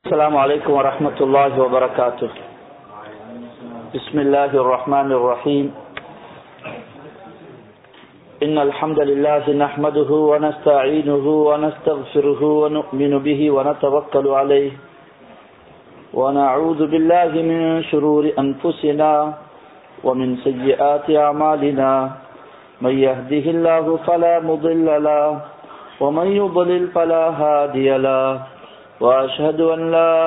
السلام عليكم ورحمة الله وبركاته. بسم الله الرحمن الرحيم. إن الحمد لله نحمده ونستعينه ونستغفره ونؤمن به ونتوكل عليه ونعوذ بالله من شرور أنفسنا ومن سيئات أعمالنا. من يهده الله فلا مضل له ومن يضلل فلا هادي له. وأشهد أن لا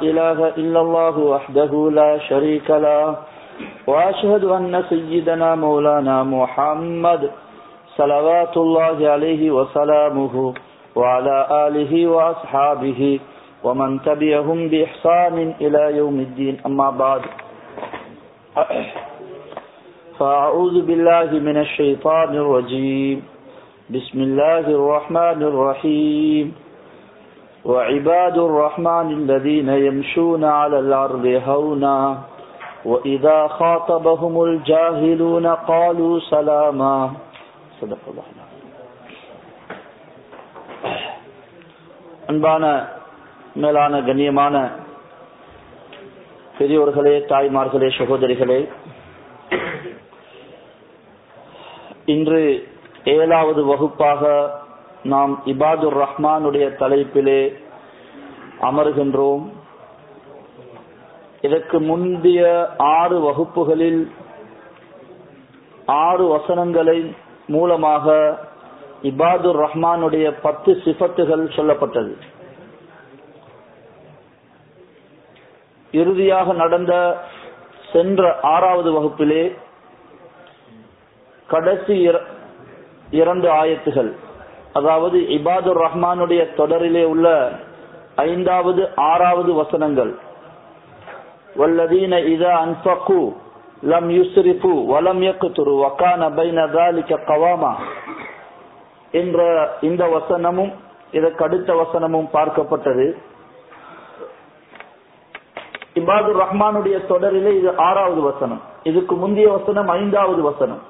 إله إلا الله وحده لا شريك له. وأشهد أن سيدنا مولانا محمد صلوات الله عليه وسلامه وعلى آله وأصحابه ومن تبعهم بإحسان إلى يوم الدين. أما بعد، فأعوذ بالله من الشيطان الرجيم. بسم الله الرحمن الرحيم. وعباد الرحمن الذين يمشون على الأرض هونا وإذا خاطبهم الجاهلون قالوا سلاما. صدق الله. அன்பான மேலான கண்ணியமான பெரியோர்களே, தாய்மார்களே, சகோதரிகளே, இன்று 7வது வகுப்பாக நாம் இபாதுர் ரஹ்மானுடைய தலைப்பிலே அமர்கின்றோம். இதற்கு முந்தைய 6 வகுப்புகளில் 6 வசனங்களை மூலமாக இபாதுர் ரஹ்மானுடைய 10 சிஃபத்துகள் சொல்லப்பட்டது. இறுதியாக நடந்த சென்ற 6வது வகுப்பிலே கடைசி 2 ஆயத்துகள், அதாவது இபாதுர் ரஹ்மானுடைய தொடரிலே உள்ள 5வது 6வது வசனங்கள், வல்லதீன இதா அன்ஃபகு லம் யுஸ்ரிஃபு வலம் யக்துரு வகான பைன ذلك கவாமா என்ற இந்த வசனமும் இதற்கு அடுத்த வசனமும் பார்க்கப்பட்டது. இபாதுர் ரஹ்மானுடைய தொடரிலே இது 6வது வசனம். இதுக்கு முந்தைய வசனம் 5வது வசனம்.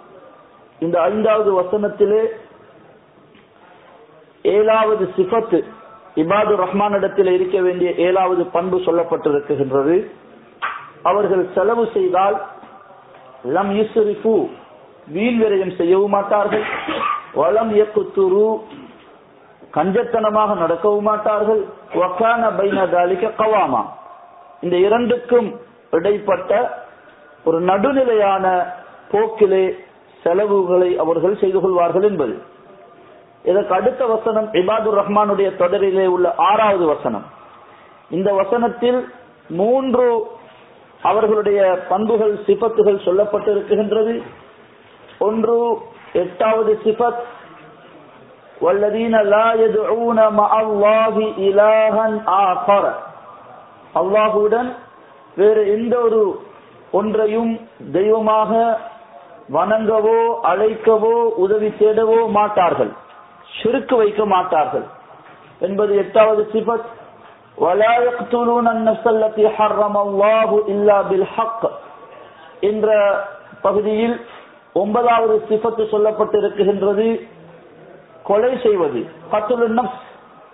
இந்த 5வது வசனத்திலே 7வது சிஃபத்து, இபாதுர் ரஹ்மானிடத்தில் இருக்க வேண்டிய 7வது பண்பு சொல்லப்பட்டிருக்கின்றது. அவர்கள் செலவு செய்தால் லம் யுஸ்ரிஃபு வீண் விரயம் செய்யவும் மாட்டார்கள், வலம் யக்துரு கஞ்சத்தனமாக நடக்கவும் மாட்டார்கள், வகான பைன ذلك கவாமா இந்த இரண்டுக்கும் இடைப்பட்ட ஒரு நடுநிலையான போக்கிலே செலவுகளை அவர்கள் செய்து கொள்வார்கள் என்பது. இதற்கு அடுத்த வசனம் இபாதுர் ரஹ்மானுடைய தொடரிலே உள்ள 6வது வசனம். இந்த வசனத்தில் 3 அவர்களுடைய பண்புகள், சிஃபத்துகள் சொல்லப்பட்டிருக்கின்றது. ஒன்று 8வது சிஃபத், வல்லதீன லா யதுஊன மஅல்லாஹி இலாஹன் ஆகர, அல்லாஹுடன் வேறு எந்த ஒரு ஒன்றையும் தெய்வமாக வணங்கவோ அழைக்கவோ உதவி தேடவோ மாட்டார்கள், ஷிர்க் வைக்க மாட்டார்கள் என்பது 8வது சிஃபத். வலா யக்துலூன அன்-நஃப்ஸ அல்லதி ஹர்ரமல்லாஹு இல்லா பில் ஹக் என்ற பகுதியில் 9வது சிஃபத் சொல்லப்பட்டிருக்கின்றது. கொலை செய்வது, கத்லுன் நஃப்ஸ்,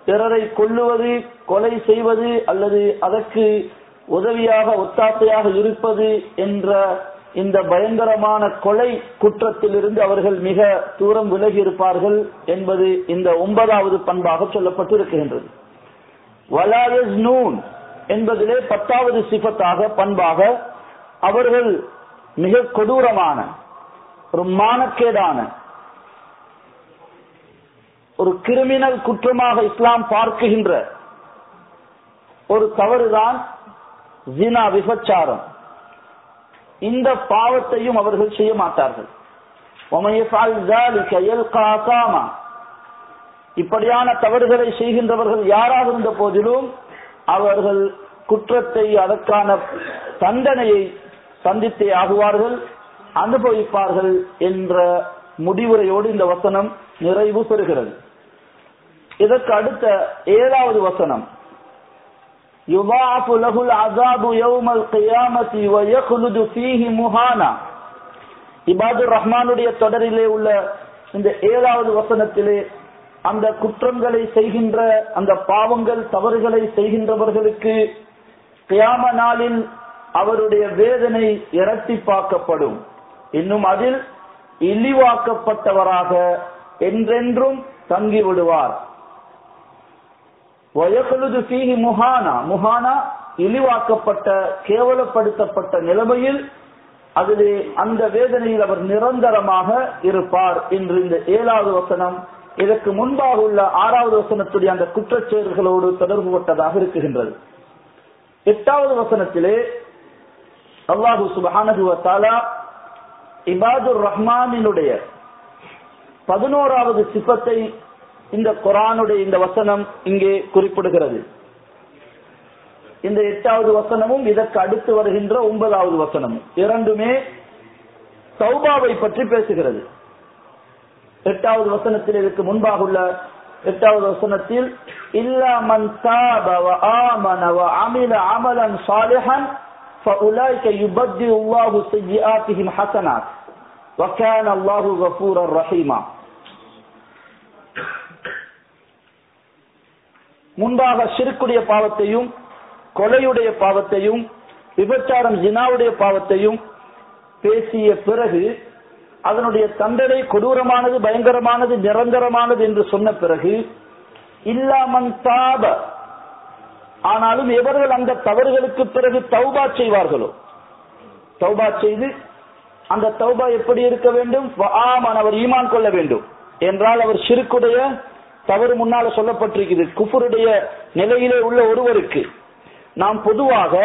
பிறரை கொல்லுவது, கொலை செய்வது அல்லது அதற்கு உதவியாக ஒத்தாசையாக இருப்பது என்ற இந்த பயங்கரமான கொலை குற்றத்திலிருந்து அவர்கள் மிக தூரம் விலகி இருப்பார்கள் என்பது இந்த 9வது பண்பாக சொல்லப்பட்டிருக்கின்றது. வலா யஸ்னூன் என்பதிலே 10வது சிஃபத்தாக பண்பாக அவர்கள் மிக கொடூரமான ஒரு மானக்கேடான ஒரு கிரிமினல் குற்றமாக இஸ்லாம் பார்க்குகின்ற ஒரு தவறுதான் ஜினா, விபச்சாரம். இந்த பாவத்தையும் அவர்கள் செய்ய மாட்டார்கள். இப்படியான தவறுகளை செய்கின்றவர்கள் யாராக இருந்த போதிலும் அவர்கள் குற்றத்தை, அதற்கான தண்டனையை சந்தித்தே ஆகுவார்கள், அனுபவிப்பார்கள் என்ற முடிவுரையோடு இந்த வசனம் நிறைவு பெறுகிறது. இதற்கு அடுத்த 7வது வசனம், யுதாஃபு லஹுல் அஸாபு யௌமல் கியாமத்தி வ யக்லுது ஃபீஹி முஹானா. இபாதுர் ரஹ்மானுடைய தொடரிலே உள்ள இந்த 7வது வசனத்திலே அந்த குற்றங்களை செய்கின்ற அந்த பாவங்கள் தவறுகளை செய்கின்றவர்களுக்கு கியாம நாளில் அவருடைய வேதனை இரட்டிப்பாக்கப்படும். இன்னும் அதில் இழிவாக்கப்பட்டவராக என்றென்றும் தங்கிவிடுவார். முஹானா இழிவாக்கப்பட்ட கேவலப்படுத்தப்பட்ட நிலைமையில் அதிலே அந்த வேதனையில் அவர் நிரந்தரமாக இருப்பார் என்று இந்த 7வது வசனம் இதற்கு முன்பாக உள்ள 6வது வசனத்துடைய அந்த குற்றச்செயல்களோடு தொடர்பு பட்டதாக இருக்குகின்றது. 8வது வசனத்திலே அல்லாஹு சுப்ஹானஹு வ தஆலா இபாதுர் ரஹ்மானினுடைய 11வது சிஃபத்தை இந்த குர்ஆனுடைய இந்த வசனம் இங்கே குறிப்பிடுகிறது. இந்த 8வது வசனமும் இதற்கு அடுத்து வருகின்ற 9வது வசனமும் இரண்டுமே தௌபாவை பற்றி பேசுகிறது. 8வது வசனத்தில் இதற்கு முன்பாக உள்ள 8வது வசனத்தில் இல்லா மன் தாப வ ஆமன வ அமில அமலன் சாலிஹன் ஃபஉலைக யுபத்திலு அல்லாஹு ஸய்யிஆத்திஹிம் ஹஸனாத் வ கான அல்லாஹு கஃபூரர் ரஹீமா. முன்பாக ஷிர்க்குடைய பாவத்தையும் கொலையுடைய பாவத்தையும் விபச்சாரம் ஜினாவுடைய பாவத்தையும் பேசிய பிறகு அதனுடைய தண்டனை கொடூரமானது பயங்கரமானது நிரந்தரமானது என்று சொன்ன பிறகு இல்லாமன் தாப, ஆனாலும் எவர்கள் அந்த தவறுகளுக்கு பிறகு தௌபா செய்வார்களோ, தௌபா செய்து அந்த தௌபா எப்படி இருக்க வேண்டும், அவர் ஈமான் கொள்ள வேண்டும் என்றால் அவர் ஷிர்க்குடைய தவறு முன்னால சொல்லப்பட்டிருக்கிறது. குஃபருடைய நிலையிலே உள்ள ஒருவருக்கு நாம் பொதுவாக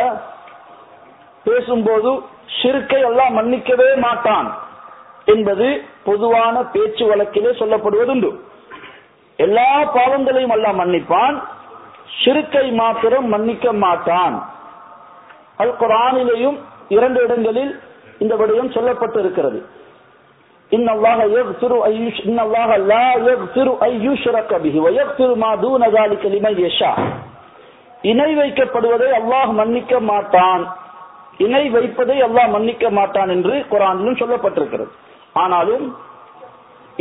பேசும்போது ஷிர்க்கை அல்லாஹ் மன்னிக்கவே மாட்டான் என்பது பொதுவான பேச்சு வழக்கிலே சொல்லப்படுவதுண்டு. எல்லா பாவங்களையும் அல்லாஹ் மன்னிப்பான், ஷிர்க்கை மாத்திரம் மன்னிக்க மாட்டான். அல் குர்ஆனிலேயும் 2 இடங்களில் இந்த விடயம் சொல்லப்பட்டிருக்கிறது. இன்னல்லாஹ லா யக்ஃபிரு அன் யுஷ்ரக பிஹி வ யக்ஃபிரு மா தூன ஸாலிக லிமன் யஷா. இணை வைக்கப்படுவதை அல்லாஹ் மன்னிக்க மாட்டான், இணை வைப்பதை அல்லாஹ் மன்னிக்க மாட்டான் என்று குர்ஆனிலும் சொல்லப்பட்டிருக்கிறது. ஆனாலும்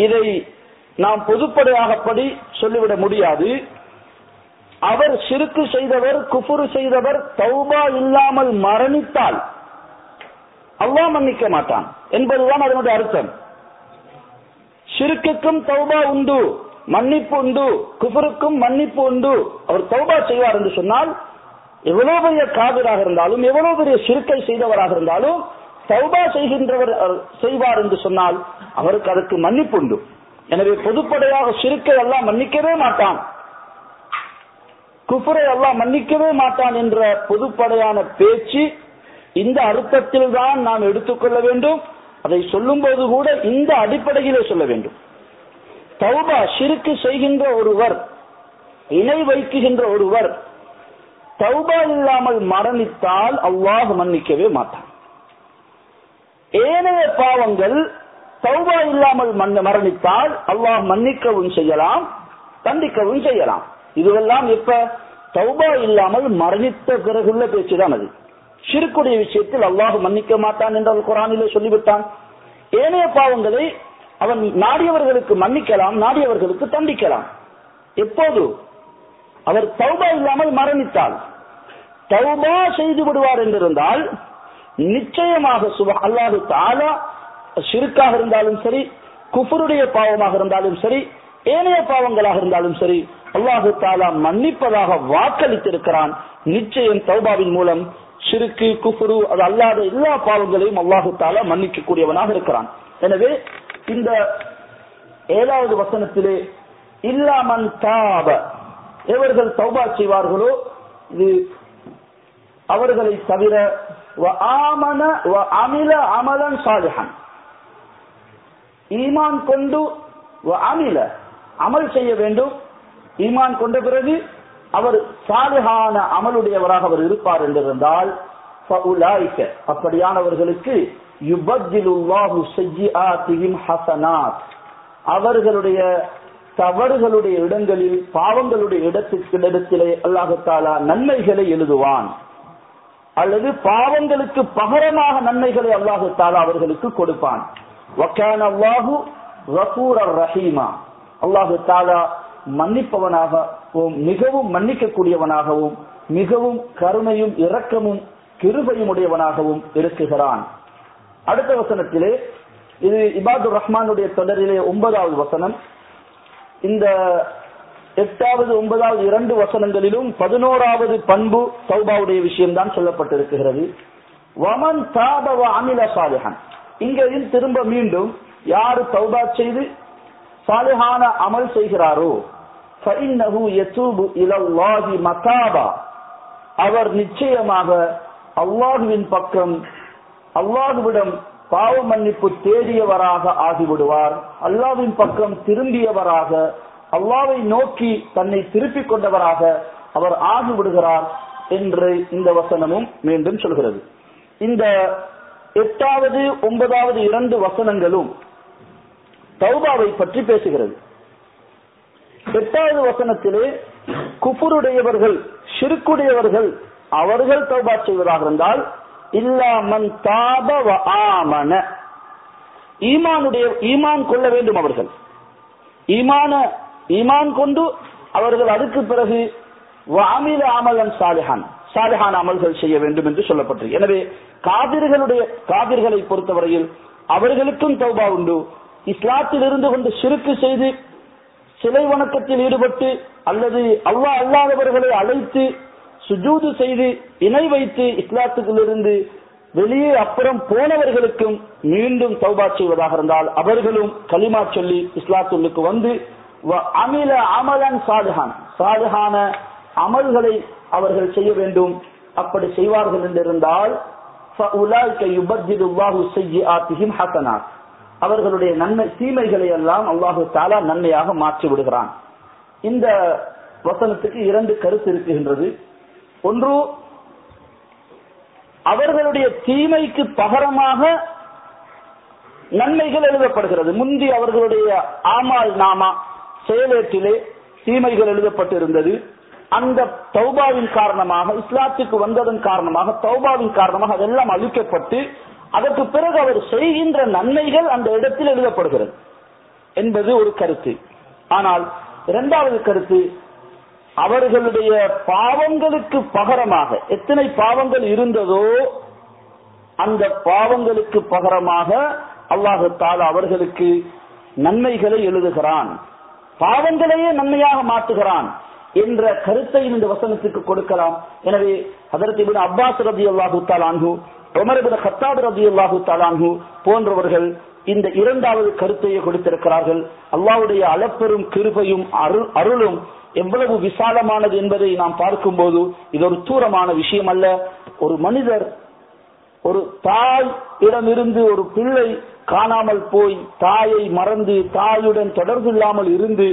இதை நாம் பொதுப்படையாகப்படி சொல்லிவிட முடியாது. அவர் ஷிர்க்கு செய்தவர், குஃப்ரு செய்தவர் தௌபா இல்லாமல் மரணித்தால் அல்லாஹ் மன்னிக்க மாட்டான் என்பதுதான் அதனுடைய அர்த்தம். ஷிர்க்குக்கும் தௌபா உண்டு, மன்னிப்பு உண்டு, குஃபருக்கும் மன்னிப்பு உண்டு. அவர் தௌபா செய்வார் என்று சொன்னால் எவ்வளவு பெரிய காபிராக இருந்தாலும் எவ்வளவு பெரிய ஷிர்க்கை செய்தவராக இருந்தாலும் தௌபா செய்கின்றவர் செய்வார் என்று சொன்னால் அவருக்கு அதற்கு மன்னிப்பு உண்டு. எனவே பொதுப்படையாக ஷிர்க்கை அல்லாஹ் மன்னிக்கவே மாட்டான், குஃபரை அல்லாஹ் மன்னிக்கவே மாட்டான் என்ற பொதுப்படையான பேச்சு இந்த அர்த்தத்தில் தான் நாம் எடுத்துக்கொள்ள வேண்டும். அதை சொல்லும் போது கூட இந்த அடிப்படையிலே சொல்ல வேண்டும். தௌபா ஷிர்க்கு செய்கின்ற ஒருவர், இணை வைக்குகின்ற ஒருவர் தௌபா இல்லாமல் மரணித்தால் அல்லாஹ் மன்னிக்கவே மாட்டான். ஏனைய பாவங்கள் தௌபா இல்லாமல் மரணித்தால் அல்லாஹ் மன்னிக்கவும் செய்யலாம், தண்டிக்கவும் செய்யலாம். இதுவெல்லாம் எப்ப தௌபா இல்லாமல் மரணித்த பிறகுள்ள பேச்சுதான். அது ஷிர்க்குடைய விஷயத்தில் அல்லாஹ் மன்னிக்க மாட்டான் என்று குர்ஆனிலே சொல்லிவிட்டான். ஏனைய பாவங்களை அவன் நாடியவர்களுக்கு மன்னிக்கலாம், நாடியவர்களுக்கு தண்டிக்கலாம். எப்போது அவர் தௌபா இல்லாமல் மரணித்தால். தௌபா செய்து விடுவார் என்றிருந்தால் நிச்சயமாக அல்லாஹு தஆலா ஷிர்க்காக இருந்தாலும் சரி, குஃபருடைய பாவமாக இருந்தாலும் சரி, ஏனைய பாவங்களாக இருந்தாலும் சரி, அல்லாஹு தஆலா மன்னிப்பதாக வாக்களித்திருக்கிறான். நிச்சயம் தௌபாவின் மூலம் ஷிர்க்கு குஃப்ரு அது அல்லாத எல்லா பாவங்களையும் அல்லாஹு தஆலா மன்னிக்க கூடியவனாக இருக்கிறான். எனவே இந்த 7வது வசனத்திலே இல்லாமன் தாப, எவர்கள் தௌபா செய்வார்களோ இது அவர்களை தவிர வ ஆமன வ அமில அமலன் சாலிஹன், ஈமான் கொண்டு வ அமில அமல் செய்ய வேண்டும். ஈமான் கொண்ட பிறகு அவர் சாலிஹான அமலுடையவராக அவர் இருப்பார் என்றிருந்தால் ஃபஉலைக, அப்படியானவர்களுக்கு யுபத்திலுல்லாஹு ஸய்யிஆத்திஹிம் ஹஸனாத், அவர்களுடைய தவறுகளுடைய இடங்களில் பாவங்களுடைய இடத்திலே அல்லாஹ் தஆலா நன்மைகளை எழுதுவான், அல்லது பாவங்களுக்கு பகரமாக நன்மைகளை அல்லாஹ் தஆலா அவர்களுக்கு கொடுப்பான். வகான அல்லாஹு கஃபூரர் ரஹீமா, அல்லாஹ் தஆலா மன்னிப்பவனாகவும் மிகவும் மன்னிக்கக்கூடியவனாகவும் மிகவும் கருணையும் இரக்கமும் கிருபையும் உடையவனாகவும் இருக்குகிறான். அடுத்த வசனத்திலே, இது இபாதுர் ரஹ்மானுடைய தொடரிலே 9வது வசனம். இந்த 8வது 9வது 2 வசனங்களிலும் 11வது பண்பு தௌபாவுடைய விஷயம்தான் சொல்லப்பட்டிருக்கிறது. வமன் தாப வ அமில சாலிஹன், இங்கேயும் திரும்ப மீண்டும் யாரு தௌபா செய்து சாலிஹான அமல் செய்கிறாரோ ஃபஇன்னஹு யதூபு இலல்லாஹி மதாபா, அவர் நிச்சயமாக அல்லாஹ்வின் பக்கம் அல்லாஹ்விடம் பாவ மன்னிப்பு தேடியவராக ஆகிவிடுவார். அல்லாஹ்வின் பக்கம் திரும்பியவராக, அல்லாஹ்வை நோக்கி தன்னை திருப்பிக் கொண்டவராக அவர் ஆகிவிடுகிறார் என்று இந்த வசனமும் மீண்டும் சொல்கிறது. இந்த 8வது 9வது 2 வசனங்களும் தௌபாவை பற்றி பேசுகிறது. 8வது வசனத்திலே குஃபுருடையவர்கள், ஷிர்க்குடையவர்கள் அவர்கள் தௌபா செய்வதாக இருந்தால், இல்லா மன் தாப வ ஆமன, ஈமான் கொள்ள வேண்டும். அவர்கள் ஈமான் கொண்டு அவர்கள் அதுக்கு பிறகு வஅமில அமலன் சாலிஹான், சாலிஹான அமல்கள் செய்ய வேண்டும் என்று சொல்லப்பட்டது. எனவே காபிர்களை பொறுத்தவரையில் அவர்களுக்கும் தௌபா உண்டு. இஸ்லாத்தில் இருந்து கொண்டு ஷிர்க் செய்து சிலை வணக்கத்தில் ஈடுபட்டு அல்லது அல்லாஹ் அல்லாதவர்களை அழைத்து சுஜூது செய்து இணை வைத்து இஸ்லாத்துக்குள்ளிருந்து வெளியே அப்புறம் போனவர்களுக்கும் மீண்டும் தௌபா செய்வதாக இருந்தால் அவர்களும் கலிமா சொல்லி இஸ்லாத்துக்கு வந்து அமில அமலன் சாலிஹான், சாலிஹான அமல்களை அவர்கள் செய்ய வேண்டும். அப்படி செய்வார்கள் என்றிருந்தால் அவர்களுடைய நன்மை தீமைகளை எல்லாம் அல்லாஹு தஆலா நன்மையாக மாற்றி விடுகிறான். இந்த வசனத்துக்கு 2 கருத்து இருக்குகின்றது. ஒன்று, அவர்களுடைய தீமைக்கு பகரமாக நன்மைகள் எழுதப்படுகிறது. முந்தி அவர்களுடைய ஆமால் நாமா செயலேட்டிலே தீமைகள் எழுதப்பட்டிருந்தது. அந்த தௌபாவின் காரணமாக, இஸ்லாத்துக்கு வந்ததன் காரணமாக, தௌபாவின் காரணமாக அதெல்லாம் அழிக்கப்பட்டு அதற்கு பிறகு அவர் செய்கின்ற நன்மைகள் அந்த இடத்தில் எழுதப்படுகிறது என்பது ஒரு கருத்து. ஆனால் 2வது கருத்து, அவர்களுடைய பாவங்களுக்கு பகரமாக எத்தனை பாவங்கள் இருந்ததோ அந்த பாவங்களுக்கு பகரமாக அல்லாஹ் தஆலா அவர்களுக்கு நன்மைகளை எழுதுகிறான், பாவங்களையே நன்மையாக மாற்றுகிறான் என்ற கருத்தை இந்த வசனத்துக்கு கொடுக்கலாம். எனவே ஹஜ்ரத் இப்னு அப்பாஸ் ரலியல்லாஹு தஆலா அன்ஹு, உமர் இப்னு கத்தாப் ரலியல்லாஹு தஆலா அன்ஹு போன்றவர்கள் இந்த 2வது கருத்தையை கொடுத்திருக்கிறார்கள். அல்லாஹ்வுடைய அளப்பெரும் கிருபையும் அருளும் எவ்வளவு விசாலமானது என்பதை நாம் பார்க்கும்போது இது ஒரு தூரமான விஷயம் அல்ல. ஒரு மனிதர், ஒரு தாய் இடமிருந்து ஒரு பிள்ளை காணாமல் போய் தாயை மறந்து தாயுடன் தொடர்பு இல்லாமல் இருந்து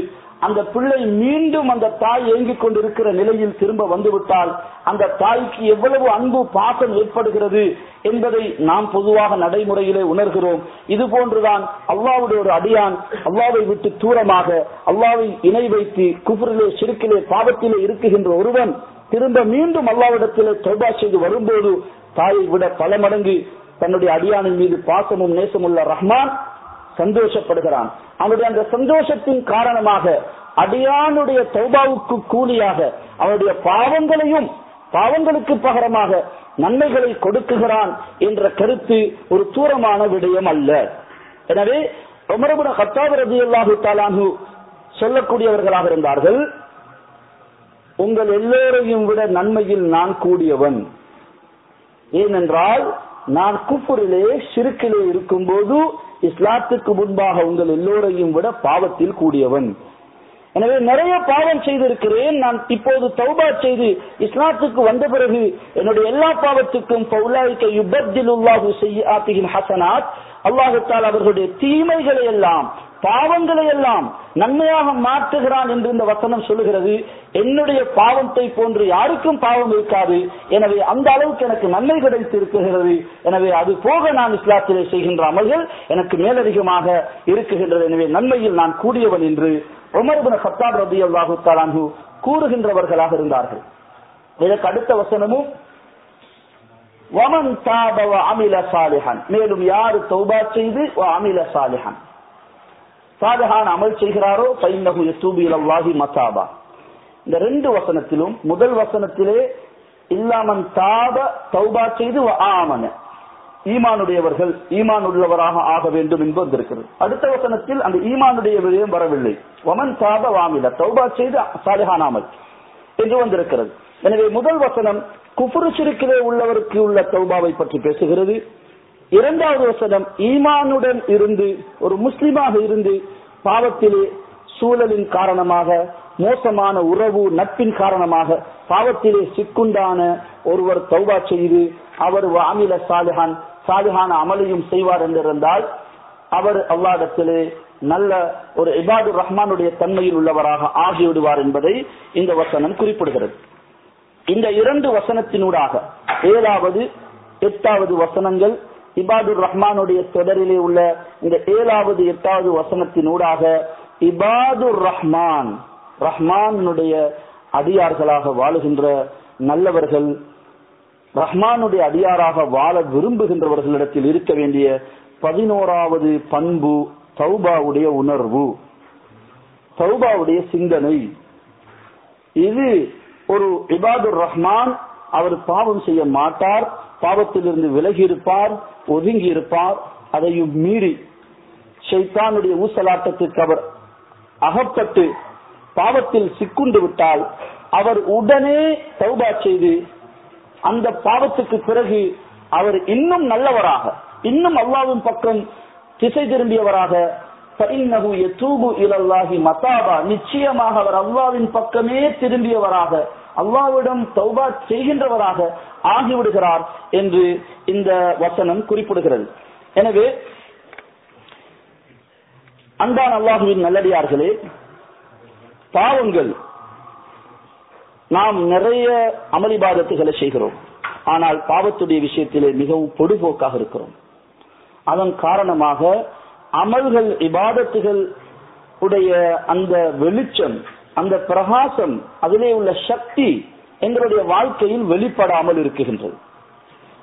அந்த பிள்ளை மீண்டும் அந்த தாய் ஏங்கிக் கொண்டிருக்கிற நிலையில் திரும்ப வந்துவிட்டால் அந்த தாய்க்கு எவ்வளவு அன்பு பாசம் ஏற்படுகிறது என்பதை நாம் பொதுவாக நடைமுறையிலே உணர்கிறோம். இது போன்றுதான் அல்லாஹ்வுடைய ஒரு அடியான் அல்லாஹ்வை விட்டு தூரமாக அல்லாஹ்வை இணை வைத்து குஃப்ரிலே ஷிர்கிலே பாவத்திலே இருக்குகின்ற ஒருவன் திரும்ப மீண்டும் அல்லாஹ்விடத்திலே தௌபா செய்து வரும்போது தாயை விட பல மடங்கு தன்னுடைய அடியானின் மீது பாசமும் நேசமுள்ள ரஹ்மான் சந்தோஷப்படுகிறான். அவனுடைய அந்த சந்தோஷத்தின் காரணமாக அடியானுடைய தௌபாவுக்கு கூலியாக அவனுடைய பாவங்களுக்கு பகரமாக நன்மைகளை கொடுக்குகிறான் என்ற கருத்து ஒரு தூரமான விடயம் அல்ல. எனவே உமர் இப்னு கத்தாப் ரலியல்லாஹு தஆலா அன்ஹு சொல்லக்கூடியவர்களாக இருந்தார்கள், உங்கள் எல்லோரையும் விட நன்மையில் நான் கூடியவன். ஏனென்றால் நான் குஃப்ரிலே ஷிர்கிலே இருக்கும்போது இஸ்லாத்துக்கு முன்பாக உங்கள் எல்லோரையும் விட பாவத்தில் கூடியவன். எனவே நிறைய பாவம் செய்திருக்கிறேன். நான் இப்போது தௌபா செய்து இஸ்லாத்துக்கு வந்த பிறகு என்னுடைய எல்லா பாவத்துக்கும் ஃபௌலாயிக யுபத்திலுல்லாஹு ஸய்யிஆத்திஹிம் ஹஸனாத், அல்லாஹ் தஆலா அவர்களுடைய தீமைகளை எல்லாம் பாவங்களை எல்லாம் நன்மையாக மாற்றுகிறான் என்று இந்த வசனம் சொல்லுகிறது. என்னுடைய பாவத்தை போன்று யாருக்கும் பாவம் இருக்காது. எனவே அந்த அளவுக்கு எனக்கு நன்மை கிடைத்திருக்கிறது. எனவே அது போக நான் இஸ்லாத்திலே செய்கின்ற அமல்கள் எனக்கு மேலதிகமாக இருக்குகின்றது. எனவே நன்மையில் நான் கூடியவன் என்று உமர் இப்னு கத்தாப் ரலியல்லாஹு தஆலா அன்ஹு கூறுகின்றவர்களாக இருந்தார்கள். இதற்கு அடுத்த வசனமும் வமன் தாப வ அமில சாலிஹன், மேலும் யார் தௌபா செய்து வ அமில சாலிஹன், சாலிஹான அமல் செய்கிறாரோ ஃபைன்னஹு யதூபு இலல்லாஹி மதாபா. இந்த 2 வசனத்திலும் முதல் வசனத்திலே இல்லாமன் தாப தௌபா செய்து ஆமன ஈமானுடையவர்கள் ஈமான் உள்ளவராக ஆக வேண்டும் என்பது இருக்கிறது. அடுத்த வசனத்தில் அந்த ஈமானுடைய விடயம் வரவில்லை. வமன் தாப வாமில தௌபா செய்து சாலிஹான அமல் என்று வந்திருக்கிறது. எனவே முதல் வசனம் குஃப்ரு ஷிர்கிலே உள்ளவருக்கு உள்ள தௌபாவை பற்றி பேசுகிறது. இரண்டாவது வசனம் ஈமானுடன் இருந்து ஒரு முஸ்லிமாக இருந்து பாவத்திலே சூழலின் காரணமாக மோசமான உறவு நட்பின் காரணமாக பாவத்திலே சிக்குண்டான ஒருவர் தௌபா செய்து அவர் வாமில சாலிஹான அமலையும் செய்வார் என்றிருந்தால் அவர் அல்லாஹ்விடத்திலே நல்ல ஒரு இபாதுர் ரஹ்மானுடைய தன்மையில் உள்ளவராக ஆகிவிடுவார் என்பதை இந்த வசனம் குறிப்பிடுகிறது. இந்த 2 வசனத்தினூடாக 7வது 8வது வசனங்கள் இபாதுர் ரஹ்மானுடைய தொடரிலே உள்ள இந்த 7வது 8வது வசனத்தினூடாக இபாதுர் ரஹ்மான் ரஹ்மானுடைய அடியார்களாக வாழுகின்ற நல்லவர்கள் ரஹ்மானுடைய அடியாராக வாழ விரும்புகின்றவர்களிடத்தில் இருக்க வேண்டிய 11வது பண்பு தௌபாவுடைய உணர்வு, தௌபாவுடைய சிந்தனை. இது ஒரு இபாதுர் ரஹ்மான். அவர் பாவம் செய்ய மாட்டார், பாவத்திலிருந்து விலகி இருப்பார், ஒதுங்கி இருப்பார். அதையும் மீறி ஷைத்தானுடைய ஊசலாட்டத்திற்கு அவர் அகப்பட்டு பாவத்தில் சிக்குண்டு விட்டால் அவர் உடனே தௌபா செய்து அந்த பாவத்துக்கு பிறகு அவர் இன்னும் நல்லவராக இன்னும் அல்லாஹ்வின் பக்கம் திசை திரும்பியவராக ஃபஇன்னஹு யதூபு இலல்லாஹி மதாபா நிச்சயமாக அவர் அல்லாஹ்வின் பக்கமே திரும்பியவராக அல்லாஹ்விடம் தௌபா செய்கின்றவராக ஆகிவிடுகிறார் என்று இந்த வசனம் குறிப்பிடுகிறது. எனவே அன்பான அல்லாஹ்வின் நல்லடியார்களே, பாவங்கள் நாம் நிறைய அமளிபாதத்துகளை செய்கிறோம். ஆனால் பாவத்துடைய விஷயத்திலே மிகவும் பொடுபோக்காக இருக்கிறோம். அதன் காரணமாக அமல்கள் இபாதத்துகள் உடைய அந்த வெளிச்சம் அந்த பிரகாசம் அதிலே உள்ள சக்தி எங்களுடைய வாழ்க்கையில் வெளிப்படாமல் இருக்குகின்றது.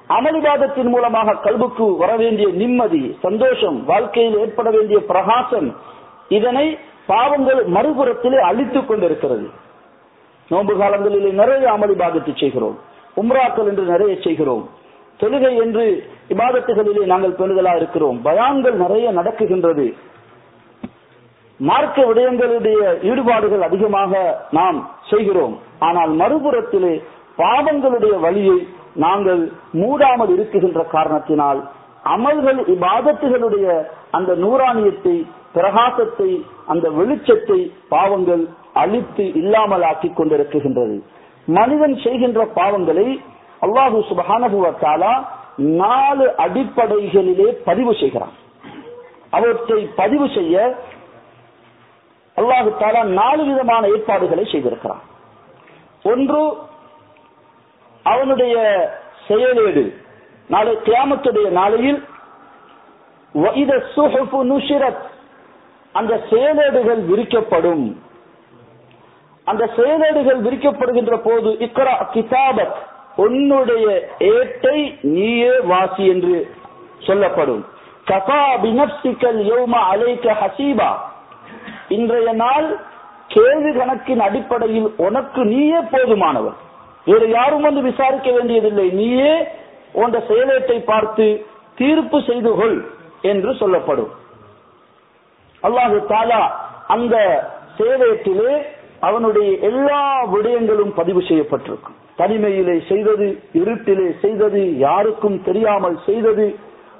அமளிபாதத்தின் மூலமாக கல்புக்கு வர வேண்டிய நிம்மதி சந்தோஷம் வாழ்க்கையில் ஏற்பட வேண்டிய பிரகாசம் இதனை பாவங்கள் மறுபுறத்திலே அழித்துக் கொண்டிருக்கிறது. நோன்பு காலங்களிலே நிறைய அமளிபாதத்தை செய்கிறோம், உம்ராக்கள் என்று நிறைய செய்கிறோம், தொழுகை என்று இபாதத்துகளிலே நாங்கள் பெண்களா இருக்கிறோம், பயான்கள் நிறைய நடக்குகின்றது, மார்க்க விடயங்களுடைய ஈடுபாடுகள் அதிகமாக நாம் செய்கிறோம். ஆனால் மறுபுறத்திலே பாவங்களுடைய வழியை நாங்கள் மூடாமல் இருக்குகின்ற காரணத்தினால் அமல்கள் இபாதத்துகளுடைய அந்த நூறானியத்தை பிரகாசத்தை அந்த வெளிச்சத்தை பாவங்கள் அழித்து இல்லாமல் ஆக்கிக் கொண்டிருக்கின்றது. மனிதன் செய்கின்ற பாவங்களை அல்லாஹு சுப்ஹானஹு வ தஆலா 4 அடிப்படைகளிலே பதிவு செய்கிறான். அவற்றை பதிவு செய்ய அல்லாஹு தஆலா 4 விதமான ஏற்பாடுகளை செய்திருக்கிறான். ஒன்று, அவனுடைய செயலேடு நாளை கியாமத்துடைய நாளையில் வஇத ஸுஹுஃபு நுஷிரத் அந்த செயலேடுகள் விரிக்கப்படும். அந்த செயலேடுகள் விரிக்கப்படுகின்ற போது இக்ரா கிதாபக் உன்னுடைய ஏட்டை நீயே வாசி என்று சொல்லப்படும். கஃபா பினஃப்ஸிகல் யௌம அலைக ஹஸீபா இன்றைய நாள் கேள்வி கணக்கின் அடிப்படையில் உனக்கு நீயே போதுமானவர், வேறு யாரும் வந்து விசாரிக்க வேண்டியதில்லை, நீயே உன் செயலேட்டை பார்த்து தீர்ப்பு செய்து கொள் என்று சொல்லப்படும். அல்லாஹு தஆலா அந்த செயலேட்டிலே அவனுடைய எல்லா விடயங்களும் பதிவு செய்யப்பட்டிருக்கும். தனிமையிலே செய்தது, இருட்டிலே செய்தது, யாருக்கும் தெரியாமல் செய்தது,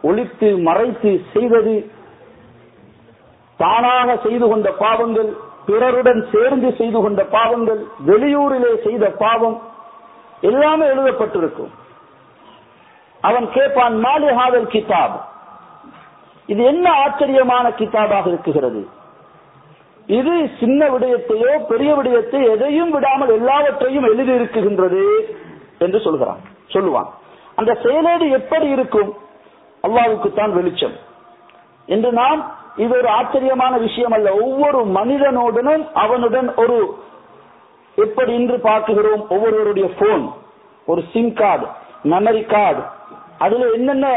ஒளித்து மறைத்து செய்தது, தானாக செய்து கொண்ட பாவங்கள், பிறருடன் சேர்ந்து செய்து கொண்ட பாவங்கள், வெளியூரிலே செய்த பாவம் எல்லாமே எழுதப்பட்டிருக்கும். அவன் கேட்பான், மாலி ஹாதல் கிதாப், இது என்ன ஆச்சரியமான கிதாபாக இருக்குகிறது, இது சின்ன விடயத்தையோ பெரிய விடயத்தை எதையும் விடாமல் எல்லாவற்றையும் எழுதி இருக்குகின்றது என்று சொல்லுவான். அந்த செயலேடு எப்படி இருக்கும்? அல்லாஹ்வுக்குத்தான் வெளிச்சம் என்று நாம் இது ஒரு ஆச்சரியமான விஷயம் அல்ல. ஒவ்வொரு மனிதனுடனும் அவனுடன் ஒரு எப்படி இன்று பார்க்குகிறோம் ஒவ்வொருவருடைய போன், ஒரு சிம் கார்டு, மெமரி கார்டு, அதில் என்னென்ன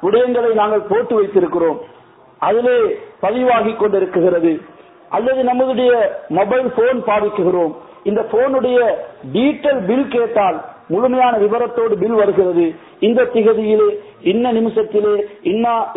விடயங்களை நாங்கள் போட்டு வைத்திருக்கிறோம், அதிலே பதிவாகி கொண்டிருக்கிறது. அல்லது நம்முடைய மொபைல் போன் பாவிக்கிறோம், இந்த போனுடைய டீட்டெயில் பில் கேட்டால் முழுமையான விவரத்தோடு பில் வருகிறது. இந்த திகதியிலே இன்ன நிமிஷத்திலே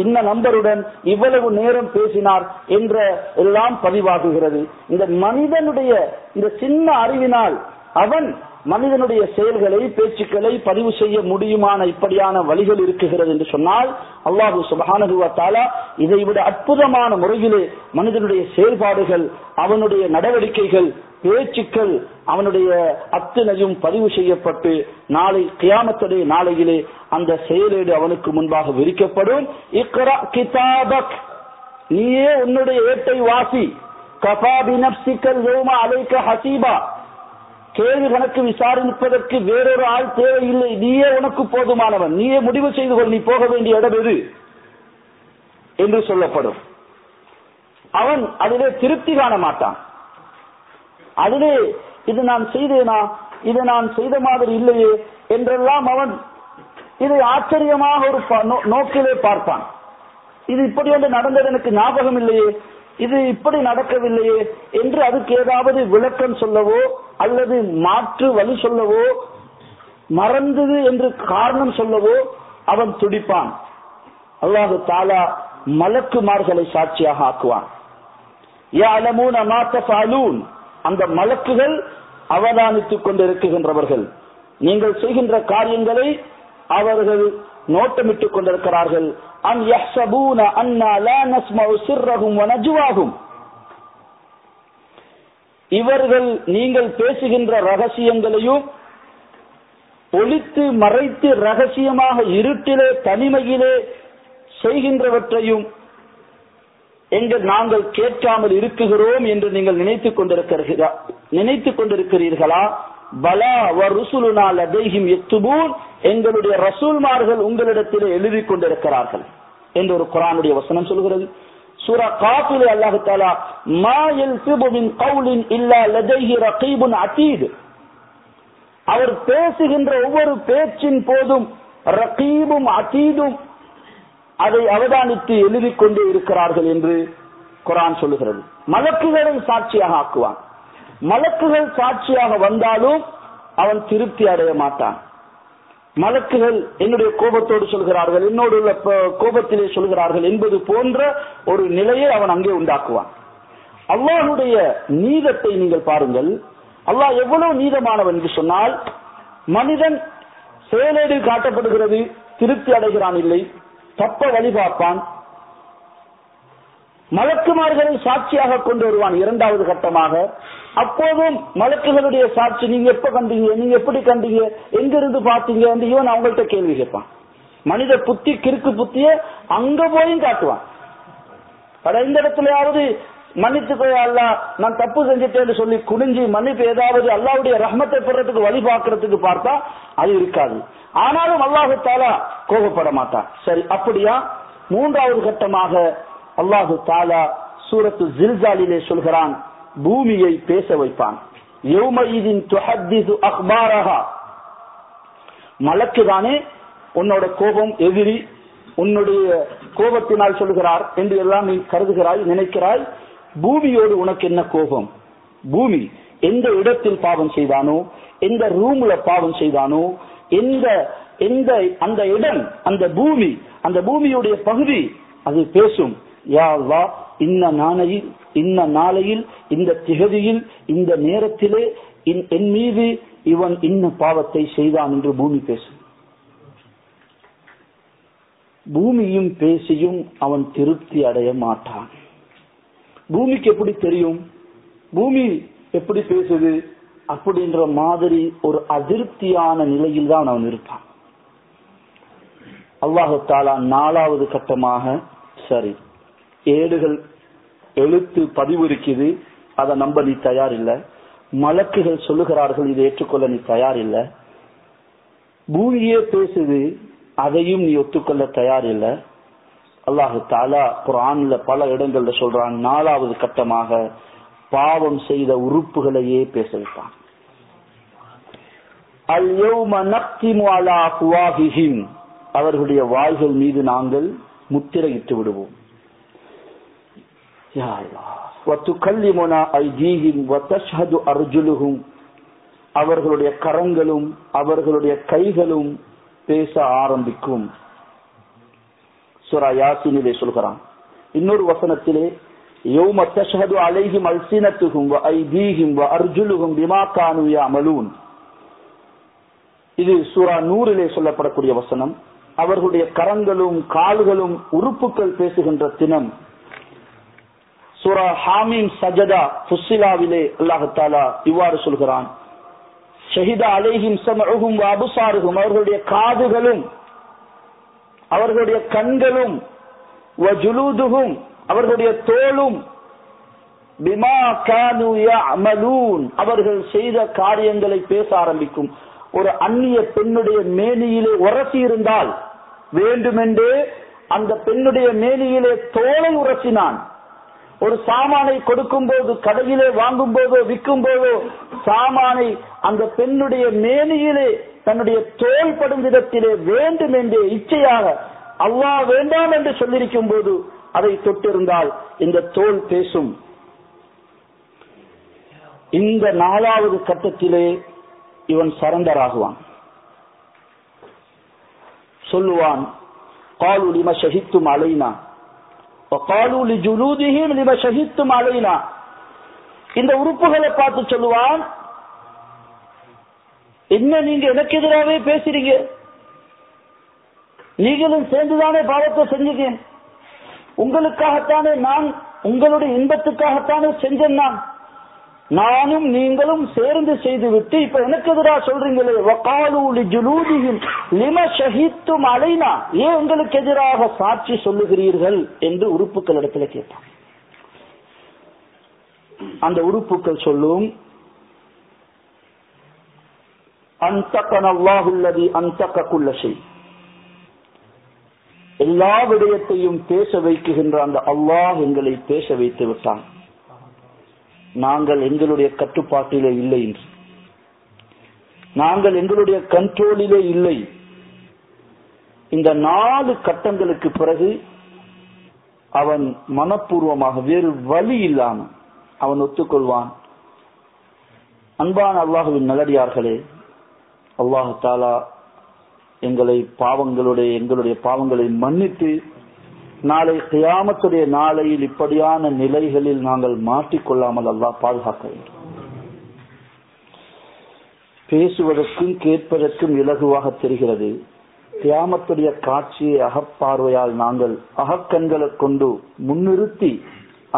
இன்ன நம்பருடன் இவ்வளவு நேரம் பேசினார் என்ற எல்லாம் பதிவாகுகிறது. இந்த மனிதனுடைய இந்த சின்ன அறிவினால் அவன் மனிதனுடைய செயல்களை பேச்சுக்களை பதிவு செய்ய முடியுமான இப்படியான வழிகள் இருக்குகிறது என்று சொன்னால், அல்லாஹு சுப்ஹானஹு வ தஆலா இதைவிட அற்புதமான முறையிலே மனிதனுடைய செயல்பாடுகள், அவனுடைய நடவடிக்கைகள், பேச்சுக்கள் அவனுடைய அத்தனையும் பதிவு செய்யப்பட்டு நாளை கியாமத்துடைய நாளையிலே அந்த செயலேடு அவனுக்கு முன்பாக விரிக்கப்படும். இக்ரா கிதாபக், நீயே உன்னுடைய ஏட்டை வாசி. கஃபா பினஃப்ஸிகல் யௌம அலைக ஹஸீபா, கேள்வி கணக்கு விசாரிப்பதற்கு வேறொரு ஆள் தேவையில்லை, நீயே உனக்கு போதுமானவன், நீயே முடிவு செய்து கொள், நீ போக வேண்டிய இடம் எது என்று சொல்லப்படும். அவன் அதிலே திருப்தி காண மாட்டான். அதிலே இது நான் செய்தேனா, இது நான் செய்த மாதிரி இல்லையே என்றெல்லாம் அவன் இதை ஆச்சரியமாக ஒரு நோக்கிலே பார்ப்பான். இது இப்படி ஒன்று நடந்தது எனக்கு ஞாபகம் இல்லையே, இது இப்படி நடக்கவில்லையே என்று அதுக்கு ஏதாவது விளக்கம் சொல்லவோ அல்லது மாற்று வழி சொல்லவோ, மறந்தது என்று காரணம் சொல்லவோ அவன் துடிப்பான். அல்லாஹு தஆலா மலக்குமார்களை சாட்சியாக ஆக்குவான். யஅலமூன மா தஃஅலூன், அந்த மலக்குகள் அவதானித்துக் கொண்டிருக்கின்றவர்கள், நீங்கள் செய்கின்ற காரியங்களை அவர்கள் நோட்டமிட்டுக் கொண்டிருக்கிறார்கள். அன் யஹ்சபூன அன்னா லா நஸ்மஉ சிர்ரஹும் வ நஜ்வாஹும், இவர்கள் நீங்கள் பேசுகின்ற ரகசியங்களையும் ஒளித்து மறைத்து ரகசியமாக இருட்டிலே தனிமையிலே செய்கின்றவற்றையும் நாங்கள் கேட்காமல் இருக்குகிறோம் என்று நீங்கள் நினைத்துக் கொண்டிருக்கிறீர்களா? பலா வ ருசுலுனா லதைஹிம் யக்துபூன், எங்களுடைய ரசூல்மார்கள் உங்களிடத்திலே எழுதி கொண்டிருக்கிறார்கள் என்று ஒரு குர்ஆனுடைய வசனம் சொல்கிறது. சூரா காஃபிலே அல்லாஹ் தஆலா மா யல்ஃபிது மின் கௌலின் இல்லா லதைஹி ரகீபுன் அதீத், அவர் பேசுகின்ற ஒவ்வொரு பேச்சின் போதும் ரகீபும் அதீதும் அதை அவதானித்து எழுதி கொண்டே இருக்கிறார்கள் என்று குர்ஆன் சொல்லுகிறது. மலக்குகளை சாட்சியாக ஆக்குவான். மலக்குகள் சாட்சியாக வந்தாலும் அவன் திருப்தி அடைய மாட்டான். மலக்குகள் என்னுடைய கோபத்தோடு சொல்கிறார்கள், என்னோடு உள்ள கோபத்திலே சொல்கிறார்கள் என்பது போன்ற ஒரு நிலையை அவன் அங்கே உண்டாக்குவான். அல்லாஹ்வுடைய நீதத்தை நீங்கள் பாருங்கள். அல்லாஹ் எவ்வளவு நீதமானவன் என்று சொன்னால், மனிதன் செயலேடு காட்டப்படுகிறது, திருப்தி அடைகிறான் இல்லை, தப்ப வழி பார்ப்பான். மலக்குமார்களை சாட்சியாக கொண்டு வருவான் இரண்டாவது கட்டமாக. அப்போதும் மலக்குகளுடைய சாட்சி, நீங்க எப்ப கண்டீங்க, நீங்க எப்படி கண்டீங்க, எங்கிருந்து பாத்தீங்க என்று இவன் அவங்கள்ட்ட கேள்வி கேட்பான். மனித புத்தி கிறுக்கு புத்திய அங்க போயும் காட்டுவான். இந்த இடத்துலயாவது மன்னித்துக்கோ அல்லாஹ், நான் தப்பு செஞ்சுட்டேன்னு சொல்லி குனிஞ்சு மன்னிப்பு ஏதாவது அல்லாஹ்வுடைய ரஹ்மத்தை பெறறதுக்கு வழி பார்க்கறதுக்கு பார்த்தா அது இருக்காது. ஆனாலும் அல்லாஹ் தஆலா கோபப்பட மாட்டான். சரி, அப்படியா? மூன்றாவது கட்டமாக அல்லாஹ் தஆலா சூரத்து ஜில்சாலிலே சொல்கிறான், பூமியை பேச வைப்பான். யௌமஇதின் துஹத்திஸு அக்பாரஹா, மலக்கு தானே உன்னோட கோபம் எதிரி, உன்னுடைய கோபத்தினால் சொல்கிறார் என்று எல்லாம் நீ கருதுகிறாய், நினைக்கிறாய். பூமியோடு உனக்கு என்ன கோபம்? பூமி எந்த இடத்தில் பாவம் செய்தானோ, எந்த ரூம்ல பாவம் செய்தானோ, அந்த இடம், அந்த பூமியுடைய பகுதி அது பேசும். யா அல்லாஹ், இன்ன நாளையில் இந்த திகதியில் இந்த நேரத்திலே என் மீது இவன் இன்ன பாவத்தை செய்தான் என்று பூமி பேசும். பூமியும் பேசியும் அவன் திருப்தி அடைய மாட்டான். பூமிக்கு எப்படி தெரியும்? பூமி எப்படி பேசுது அப்படின்ற மாதிரி ஒரு அதிருப்தியான நிலையில் தான் அவன் இருப்பான். அல்லாஹ் தஆலா நாலாவது கட்டமாக, சரி, ஏடுகள் எழுத்து பதிவு இருக்குது, அதை நம்ப நீ தயார் இல்ல, மலக்குகள் சொல்லுகிறார்கள் இதை ஏற்றுக்கொள்ள நீ தயார் இல்ல, பூமியே பேசுது அதையும் நீ ஒத்துக்கொள்ள தயார் இல்ல. அல்லாஹ் தஆலா குர்ஆன்ல பல இடங்கள்ல சொல்றான், நாலாவது கட்டமாக பாவம் செய்த உறுப்புகளையே பேச வைப்பான். அல் யௌம நக்திமு அலா அஃப்வாஹிஹிம், அவர்களுடைய வாய்கள் மீது நாங்கள் முத்திரையிட்டு விடுவோம். யா அல்லாஹ் வதுகல்லிமுனா ஐதீஹிம் வதஷ்ஹது அர்ஜுலுஹும், அவர்களுடைய கரங்களும் அவர்களுடைய கைகளும் பேச ஆரம்பிக்கும். சூரா யாசீனிலே சொல்கிறான். இன்னொரு வசனத்திலே யௌம தஷ்ஹது அலைஹிம் அல்சினத்துஹும் வ ஐதீஹிம் வ அர்ஜுலுஹும் பிமா கானூ யஅமலூன். இது சூரா நூரிலே சொல்லப்படக்கூடிய வசனம். அவர்களுடைய கரங்களும் கால்களும் உறுப்புகள் பேசுகின்ற தினம். சூரா ஹாமீம் சஜதா ஃபுஸ்ஸிலாவிலே அல்லாஹ் தஆலா இவ்வாறு சொல்கிறான். ஷஹித அலைஹிம் ஸம்உஹும் வ அப்சாருஹும், அவர்களுடைய காதுகளும் அவர்களுடைய கண்களும், வ ஜுலூதுஹும், அவர்களுடைய தோலும், பிமா கானூ யஅமலூன், அவர்கள் செய்த காரியங்களை பேச ஆரம்பிக்கும். ஒரு அந்நிய பெண்ணுடைய மேனியிலே உரசி இருந்தால் வேண்டுமென்றே அந்த பெண்ணுடைய மேனியிலே தோலை உரசினான். ஒரு சாமானை கொடுக்கும் போது, கடையிலே வாங்கும் போதோ விற்கும் போதோ சாமானை அந்த பெண்ணுடைய மேனியிலே தன்னுடைய தோல் படும் விதத்திலே வேண்டும் என்றே இச்சையாக அல்லாஹ் வேண்டாம் என்று சொல்லியிருக்கும் போது அதை தொட்டிருந்தால் இந்த தோல் பேசும். இந்த 4வது கட்டத்திலே இவன் சரண்டர் ஆகுவான். சொல்லுவான், قالوا لما شهدتم علينا وقالوا لجلودهم لما شهدتم علينا. இந்த உறுப்புகளை பார்த்து சொல்லுவான், என்ன நீங்க எனக்கு எதிராகவே பேசுறீங்க, நீங்களும் சேர்ந்துதானே பாவத்தை செஞ்சீங்க, உங்களுக்காகத்தானே நான், உங்களுடைய இன்பத்துக்காகத்தானே செஞ்சேன், நானும் நீங்களும் சேர்ந்து செய்துவிட்டு இப்ப எனக்கு எதிராக சொல்றீங்களே, வகாலு லிஜுலூதிஹிம் லிமா ஷஹித்தும் அலைனா, ஏன் உங்களுக்கு எதிராக சாட்சி சொல்லுகிறீர்கள் என்று உறுப்புகள் இடத்துல கேட்டான். அந்த உறுப்புகள் சொல்லும், அன்தகன அல்லாஹு அல்லதி அன்தக குல்ல ஷை, எல்லா விடயத்தையும் பேச வைக்குகின்ற அந்த அல்லாஹ் எங்களை பேச வைத்து விட்டான். நாங்கள் எங்களுடைய கட்டுப்பாட்டிலே இல்லை, என்று நாங்கள் எங்களுடைய கண்ட்ரோலிலே இல்லை. இந்த 4 கட்டங்களுக்கு பிறகு அவன் மனப்பூர்வமாக வேறு வழி இல்லாமல் அவன் ஒத்துக்கொள்வான். அன்பான அல்லாஹுவின் நல்லடியார்களே, அல்லாஹ் தஆலா எங்களுடைய பாவங்களை மன்னித்து நாளை கியாமத்துடைய நாளையில் இப்படியான நிலைகளில் நாங்கள் மாட்டிக்கொள்ளாமல் அல்லாஹ் பாதுகாக்க வேண்டும். பேசுவதற்கும் கேட்பதற்கும் இலகுவாக தெரிகிறது. கியாமத்துடைய காட்சியை அகப்பார்வையால் நாங்கள் அகக்கண்களை கொண்டு முன்னிறுத்தி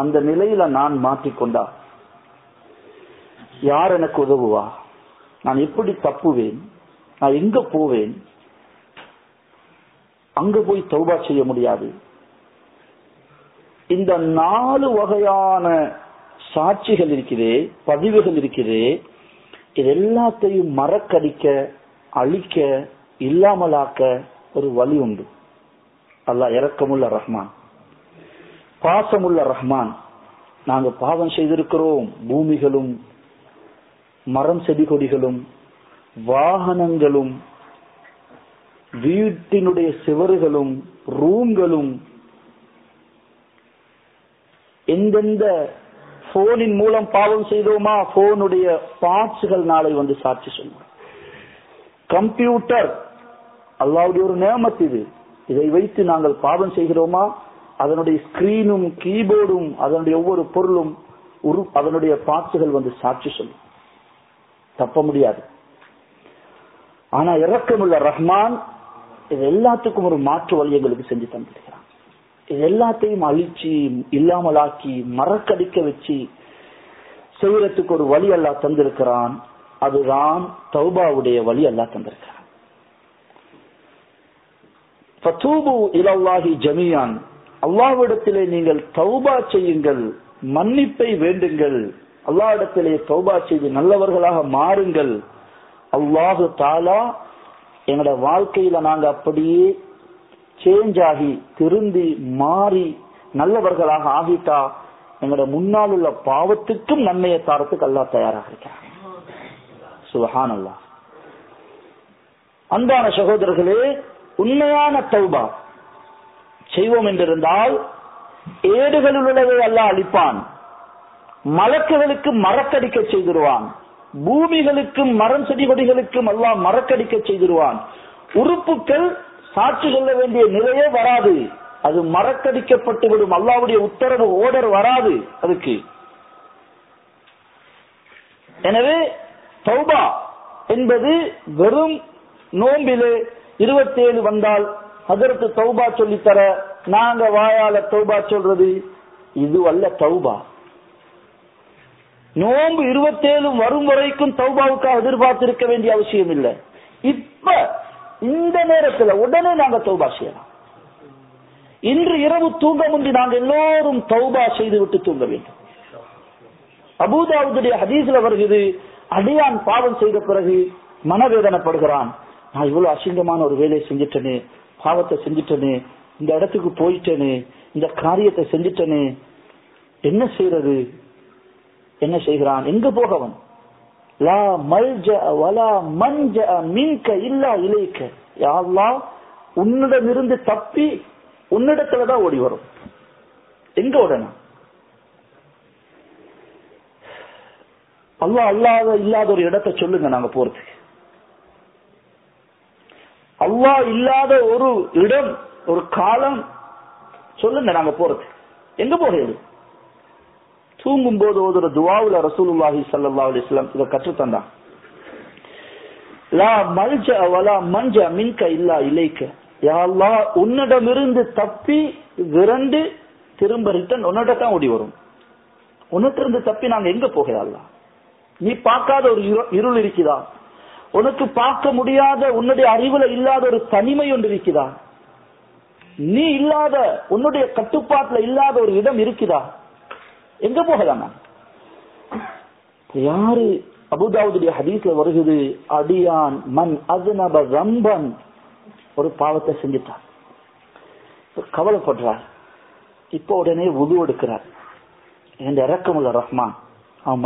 அந்த நிலையில நான் மாட்டிக்கொண்டா யார் எனக்கு உதவுவா, நான் எப்படி தப்புவேன், நான் எங்க போவேன், அங்க போய் தௌபா செய்ய முடியாது. இந்த 4 வகையான சாட்சிகள் இருக்கிறே, பதிவுகள் இருக்கிறே, இது எல்லாத்தையும் மறக்கடிக்க, அழிக்க, இல்லாமலாக்க ஒரு வழி உண்டு. அல்லாஹ் இரக்கமுள்ள ரஹ்மான், பாசமுள்ள ரஹ்மான். நாங்க பாவம் செய்திருக்கிறோம். பூமிகளும் மரம் செடி கொடிகளும் வாகனங்களும் வீட்டினுடைய சுவர்களும் ரூம்களும் எந்தெந்த போனின் மூலம் பாவம் செய்தோமா, போனுடைய பார்ட்ஸ்கள் நாளை வந்து சாட்சி சொல்லும். கம்ப்யூட்டர் அல்லாஹ்வுடைய ஒரு நியமத் இது. இதை வைத்து நாங்கள் பாவம் செய்கிறோமா, அதனுடைய ஸ்கிரீனும் கீபோர்டும் அதனுடைய ஒவ்வொரு பொருளும் அதனுடைய பார்ட்ஸ்கள் வந்து சாட்சி சொல்லும். தப்ப முடியாது. ஆனா இரக்கமுள்ள ரஹ்மான் இது எல்லாத்துக்கும் ஒரு மாற்று வழி எங்களுக்கு செஞ்சு தந்திருக்கிறான். இது எல்லாத்தையும் அழிச்சு இல்லாமலாக்கி மறக்கடிக்க வச்சு செய்யறதுக்கு ஒரு வழி அல்லாஹ் தந்திருக்கிறான். அதுதான் தௌபாவுடைய வழி அல்லாஹ் தந்திருக்கிறான். ஃபதூபு இலல்லாஹி ஜமீஅன், அல்லாஹ்விடத்திலே நீங்கள் தௌபா செய்யுங்கள், மன்னிப்பை வேண்டுங்கள், அல்லாஹ்விடத்திலே தௌபா செய்து நல்லவர்களாக மாறுங்கள். அல்லாஹு தஆலா எங்களோட வாழ்க்கையில நாங்க அப்படியே சேஞ்ச் ஆகி திருந்தி மாறி நல்லவர்களாக ஆகிட்டா எங்களோட முன்னால் உள்ள பாவத்துக்கும் நன்மையை தாரத்துக்கு அல்லாஹ் தயாராக இருக்கிறார். சுப்ஹானல்லாஹ். அன்பான சகோதரர்களே, உண்மையான தௌபா செய்வோம் என்றிருந்தால் ஏடுகளில் உள்ளதை அல்லாஹ் அழிப்பான், மலக்குகளுக்கு மறக்கடிக்க செய்திருவான், பூமிகளுக்கும் மரம் செடி கொடிகளுக்கும் அல்லாஹ் மறக்கடிக்க செய்திருவான். உறுப்புகள் சாட்சி சொல்ல வேண்டிய நிலையே வராது, அது மறக்கடிக்கப்பட்டு விடும். அல்லாஹ்வுடைய உத்தரவு ஓர்டர் வராது அதுக்கு. எனவே தௌபா என்பது வெறும் நோம்பிலே 27 வந்தால் அதற்கு தௌபா சொல்லித்தர நாங்க வாயால தௌபா சொல்றது இது அல்ல தௌபா. நோம்பு 27 வரும் வரைக்கும் தௌபாவுக்காக எதிர்பார்த்திருக்க வேண்டிய அவசியம் இல்லை. இப்ப இந்த நேரத்தில் உடனே நாங்க தௌபா செய்யலாம். இன்று இரவு தூங்க முந்தி நாங்க எல்லோரும் தௌபா செய்து விட்டு தூங்க வேண்டும். அபூதாவுடைய ஹதீஸ்ல வருகிறது, அடியான் பாவம் செய்த பிறகு மனவேதனைப்படுகிறான். நான் இவ்வளவு அசிங்கமான ஒரு வேலையை செஞ்சிட்டேனே, பாவத்தை செஞ்சிட்டேனே, இந்த இடத்துக்கு போயிட்டேனே, இந்த காரியத்தை செஞ்சிட்டேனே, என்ன செய்யறது? என்ன செய்கிறான்? எங்க போகவன்? லா மல்ஜா வலா மன்ஜா மின்க இல்லா இலைக்க. யா அல்லாஹ், உன்னிடமிருந்து தப்பி உன்னிடத்துலதான் ஓடி வரும். எங்க ஓடணும்? அல்லாஹ் இல்லாத ஒரு இடத்தை சொல்லுங்க நாங்க போறதுக்கு. அல்லாஹ் இல்லாத ஒரு இடம், ஒரு காலம் சொல்லுங்க நாங்க போறது. எங்க போகிறது? தூங்கும் போது ஓதுற துஆவுல ரசூலுல்லாஹி ஸல்லல்லாஹு அலைஹி வஸல்லம் இத கற்று தந்தாங்க. லா மல்ஜா வலா மன்ஜா மின்க இல்லா இலைக்க. யா அல்லாஹ், உன்னிடமிருந்து தப்பி விரண்டு திரும்ப ரிட்டன் உன்னிடத்தான் ஓடி வரும். உன்னிட்டிருந்து தப்பி நாங்க எங்க போகிறோம்? நீ பார்க்காத ஒரு இருள் இருக்குதா? உனக்கு பார்க்க முடியாத, உன்னுடைய அறிவுல இல்லாத ஒரு தனிமை ஒன்று இருக்குதா? நீ இல்லாத, உன்னுடைய கட்டுப்பாட்டுல இல்லாத ஒரு இடம் இருக்குதா? எங்க போகலாம்? யாரு அபூதாவுடைய ஹதீஸ்ல வருகிறது, அடியான் மன் அஸ்னப ஸம்பன், ஒரு பாவத்தை செஞ்சுட்டான், கவலைப்படுறார். இப்ப உடனே வுது எடுக்கிறார். என் இரக்கமுள்ள ரஹ்மான் அவன்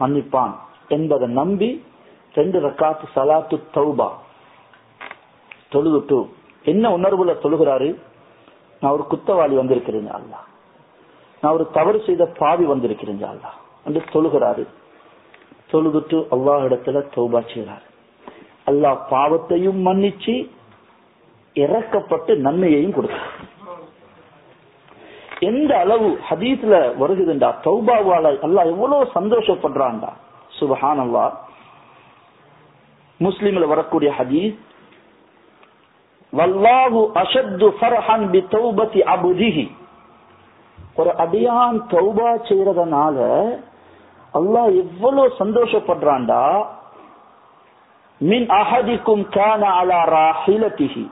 மன்னிப்பான் என்பதை நம்பி 2 ரக்காத் ஸலாத்து தௌபா தொழுதுட்டு என்ன உணர்வுல தொழுகிறாரு? நான் ஒரு குத்தவாளி வந்திருக்கிறேன் அல்லாஹ், நான் ஒரு தவறு செய்த பாவி வந்திருக்கிறேன் அல்லாஹ் என்று தொழுகிறாரு. தொழுதுட்டு அல்லாஹ் இடத்துல தௌபா செய்கிறார். அல்லாஹ் பாவத்தையும் மன்னிச்சு இறக்கப்பட்டு நன்மையையும் கொடுத்தார். எந்த அளவு ஹதீஸ்ல வருகுதுண்டா, தௌபாவால அல்லாஹ் எவ்வளவு சந்தோஷப்படுறான்டா. சுப்ஹானல்லாஹ். முஸ்லிம்ல வரக்கூடிய ஹதீஸ், வல்லாஹு அஷத்து ஃபர்ஹன் பி தௌபதி அப்திஹி. ஒரு அடியான் தௌபா செய்யறதனால அல்லாஹ் எவ்வளவு சந்தோஷப்படுறான்டா. மின் அஹதிக்கும் கான அலா ராஹிலதிஹி.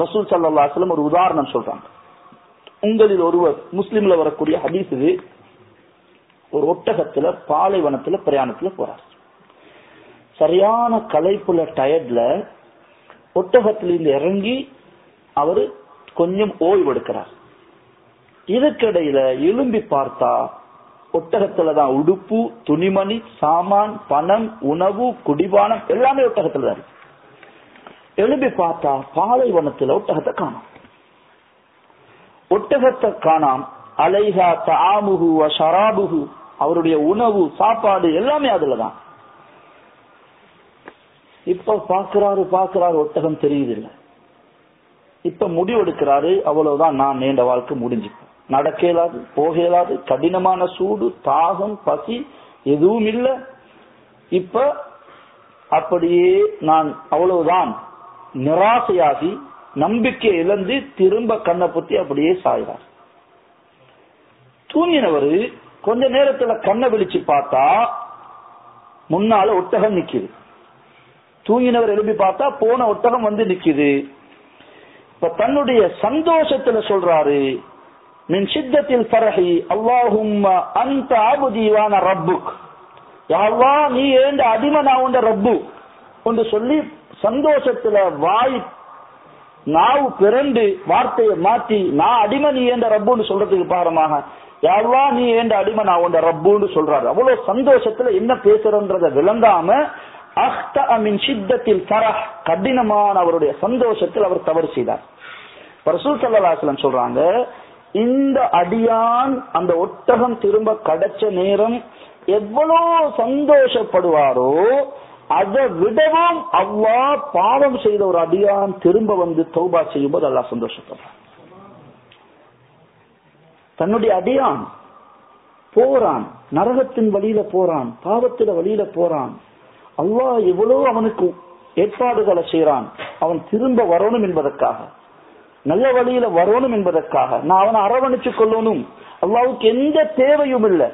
ரசூல் ஸல்லல்லாஹு அலைஹி வஸல்லம் ஒரு உதாரணம் சொல்றாங்க. உங்களில் ஒருவர், முஸ்லிம்ல வரக்கூடிய ஹதீஸ் இது, ஒரு ஒட்டகத்துல பாலைவனத்துல பிரயாணத்துல போறார். சரியான களைப்புல டயர்ட்ல ஒட்டகத்திலிருந்து இறங்கி அவரு கொஞ்சம் ஓய்வு எடுக்கிறார். இதுக்கிடையில எழும்பி பார்த்தா ஒட்டகத்துலதான் உடுப்பு, துணிமணி, சாமான், பணம், உணவு, குடிபானம் எல்லாமே ஒட்டகத்துல தான். எழும்பி பார்த்தா பாலைவனத்துல ஒட்டகத்தை காணோம். ஒட்டகத்தை காணாம். அலைஹா தஆமுஹு வ ஷராபுஹு, அவருடைய உணவு, சாப்பாடு எல்லாமே அதுலதான். இப்ப பாக்குறாரு ஒட்டகம் தெரியுதில்லை. இப்ப முடிவெடுக்கிறாரு, அவ்வளவுதான், நான் நீண்ட வாழ்க்கை முடிஞ்சுப்பேன், நடக்க இயலாது, போக இயலாது, கடினமான சூடு, தாகம், பசி எதுவும் இல்லை. இப்ப அப்படியே நான் அவ்வளவுதான் நிராசையாகி நம்பிக்கை இழந்து திரும்ப கண்ணை பத்தி அப்படியே சாயிறார். தூங்கினவரு கொஞ்ச நேரத்துல கண்ணை விழிச்சு பார்த்தா முன்னால ஒட்டகம் நிக்குது. தூங்கினவர் எழுப்பி பார்த்தா போன ஒட்டகம் வந்து நிக்குது. இப்ப தன்னுடைய சந்தோஷத்துல சொல்றாரு, மின் ஷித்தத்தில் ஃபரஹி அல்லாஹும்ம அன்த அப்தி வ அன ரப்புக். யா அல்லாஹ், நீ ஏண்ட அடிமை, நான் உண்ட ரப்பு என்று சொல்லி சந்தோஷத்துல வாய் நாவு பிறண்டு வார்த்தையை மாற்றி நான் அடிமை, நீ ஏண்ட ரப்புன்னு சொல்றதுக்கு பாரமாக யா அல்லாஹ், நீ ஏண்ட அடிமை, நான் உண்ட ரப்புன்னு சொல்றாரு. அவ்வளவு சந்தோஷத்துல என்ன பேசுறன்றத விளங்காம அஹ்தஅ மின் ஷித்தத்தில் ஃபரஹ், கடினமான அவருடைய சந்தோஷத்தில் அவர் தவறு செய்தார். ரசூல் ஸல்லல்லாஹு அலைஹி வஸல்லம் சொல்றாங்க, இந்த அடியான் அந்த ஒட்டகம் திரும்ப கிடைச்ச நேரம் எவ்வளவு சந்தோஷப்படுவாரோ அதை விடவும் அல்லாஹ் பாவம் செய்த ஒரு அடியான் திரும்ப வந்து தௌபா செய்யும் போது அல்லாஹ் சந்தோஷப்படுறான். தன்னுடைய அடியான் போறான், நரகத்தின் வழியில போறான், பாவத்தில வழியில போறான், அல்லாஹ் எவ்வளவு அவனுக்கு ஏற்பாடுகளை செய்யறான். அவன் திரும்ப வரணும் என்பதற்காக, நல்ல வழியில வரணும் என்பதற்காக, நான் அவனை அரவணைச்சு கொள்ளணும். அல்லாஹ்வுக்கு எந்த தேவையும் இல்லை.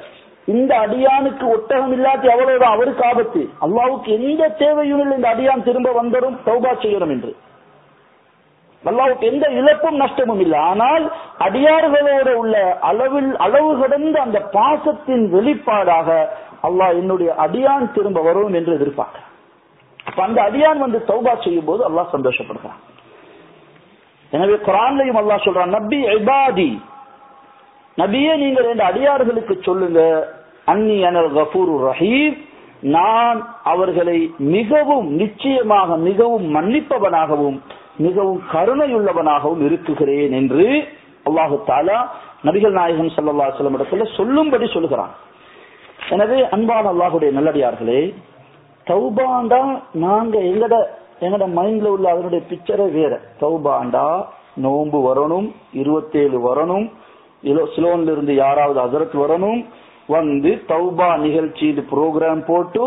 இந்த அடியானுக்கு ஒட்டகம் இல்லாட்டி அவ்வளவுதான் அவருக்கு ஆபத்து. அல்லாஹ்வுக்கு எந்த தேவையும் இல்லை இந்த அடியான் திரும்ப வந்தரும் தௌபா செய்யணும் என்று. அல்லாஹ்வுக்கு எந்த இழப்பும் நஷ்டமும் இல்லை. ஆனால் அடியார்களோட உள்ள அளவு கடந்த அந்த பாசத்தின் வெளிப்பாடாக அல்லாஹ் என்னுடைய அடியான் திரும்ப வரும் என்று எதிர்பார்க்கிறான். அப்ப அந்த அடியான் வந்து தௌபா செய்யும் போது அல்லாஹ் சந்தோஷப்படுகிறான். எனவே குர்ஆன்லயும் அல்லாஹ் சொல்றான், நபி இபாதி, நபியே நீங்கள் இந்த அடியார்களுக்கு சொல்லுங்க, அன்னி அனல் கஃபூருர் ரஹீம், நான் அவர்களை மிகவும் நிச்சயமாக மிகவும் மன்னிப்பவனாகவும் மிகவும் கருணையுள்ளவனாகவும் இருக்குகிறேன் என்று அல்லாஹு தஆலா நபிகள் நாயகம் ஸல்லல்லாஹு அலைஹி வஸல்லம் இடத்துல சொல்லும்படி சொல்லுகிறான். எனவே அன்பான அல்லாஹ்வுடைய நல்லடியார்களே, தௌபாண்டா நாங்க எங்கட மைண்ட்ல உள்ள அதனுடைய பிக்சரே வேற. தௌபாண்டா நோன்பு வரணும், 27 வரணும், சிலோன்ல இருந்து யாராவது ஹஜரத் வரணும், வந்து தௌபா நிகழ்ச்சி புரோகிராம் போட்டு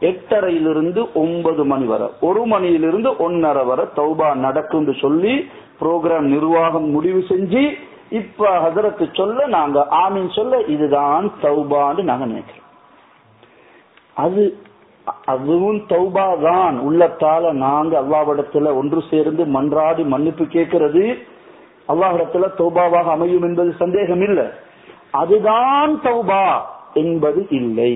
8:30 9 மணி வரை, 1 மணியிலிருந்து 1:30 வரை தௌபா நடக்கும் சொல்லி புரோகிராம் நிர்வாகம் முடிவு செஞ்சு இப்ப ஹஜரத் சொல்ல நாங்க ஆமீன் சொல்ல இதுதான் தௌபான்னு நாங்க நினைக்கிறோம். அதுவும் தௌபா தான். உள்ளத்தால நாங்க அல்லாஹ்விடத்துல ஒன்று சேர்ந்து மன்றாடி மன்னிப்பு கேட்கிறது அல்லாஹ்விடத்துல தௌபாவாக அமையும் என்பது சந்தேகம் இல்லை. அதுதான் தௌபா என்பது இல்லை.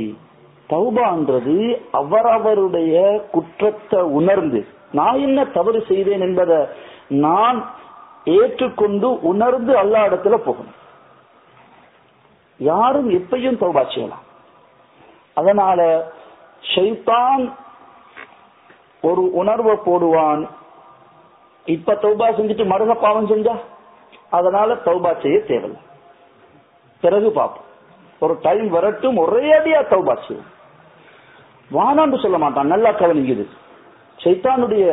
தௌபான்றது அவரவருடைய குற்றத்தை உணர்ந்து, நான் என்ன தவறு செய்தேன் என்பதை நான் ஏற்றுக்கொண்டு உணர்ந்து அல்லாஹ் இடத்துல போகணும். யாரும் எப்பையும் தௌபா செய்யலாம். அதனால ஷைத்தான் ஒரு உணர்வை போடுவான், இப்ப தௌபா செஞ்சுட்டு மறுக பாவம் செஞ்சா அதனால தௌபா செய்ய தேவையில்லை, பிறகு பார்ப்போம், ஒரு டைம் வரட்டும், ஒரே அடியா தௌபா செய்யும். வானான்னு சொல்ல மாட்டான். நல்லா கவனிக்குது. ஷைத்தானுடைய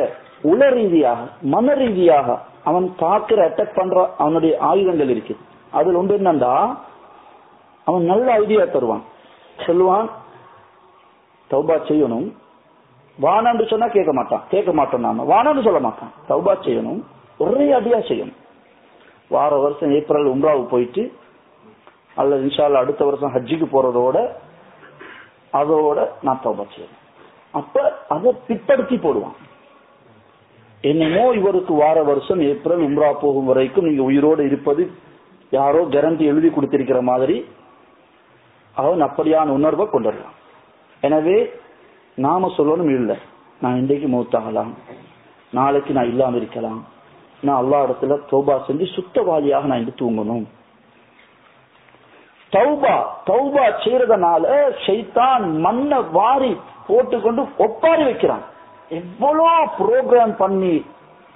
உள ரீதியாக மன ரீதியாக அவன் தாக்குற அட்டாக் பண்ற அவனுடைய ஆயுதங்கள் இருக்குது. அதுல ஒன்று என்னண்டா, அவன் நல்ல ஐடியா தருவான். சொல்லுவான் தௌபா செய்யணும், வானான்னு சொன்னா கேட்க மாட்டோம். நாம வானான்னு சொல்ல மாட்டான். தௌபா செய்யணும், ஒரே அடியா செய்யணும். வார வருஷம் ஏப்ரல் உம்ராவுக்கு போயிட்டு அல்லது இன்ஷா அல்லாஹ் அடுத்த வருஷம் ஹஜ்ஜுக்கு போறதோட அதோட நான் தௌபா செய்யணும். அப்ப அதை பிற்படுத்தி போடுவான். என்னமோ இவருக்கு வார வருஷம் ஏப்ரல் உம்ரா போகும் வரைக்கும் நீங்க உயிரோடு இருப்பது யாரோ கேரண்டி எழுதி கொடுத்திருக்கிற மாதிரி அவன் அப்படியான உணர்வை கொண்டுடலாம். எனவே நாம சொல்லணும், இல்லை நான் இன்றைக்கு மௌத்தாகலாம், நாளைக்கு நான் இல்லாம இருக்கலாம், நான் அல்லாஹ் இடத்துல தௌபா செஞ்சு சுத்தவாளியாக நான் இன்று தூங்கணும். தௌபா செய்யறதுனால ஷைத்தான் மண்ணை வாரி போட்டுக்கொண்டு ஒப்பாரி வைக்கிறான். எவ்வளவு ப்ரோக்ராம் பண்ணி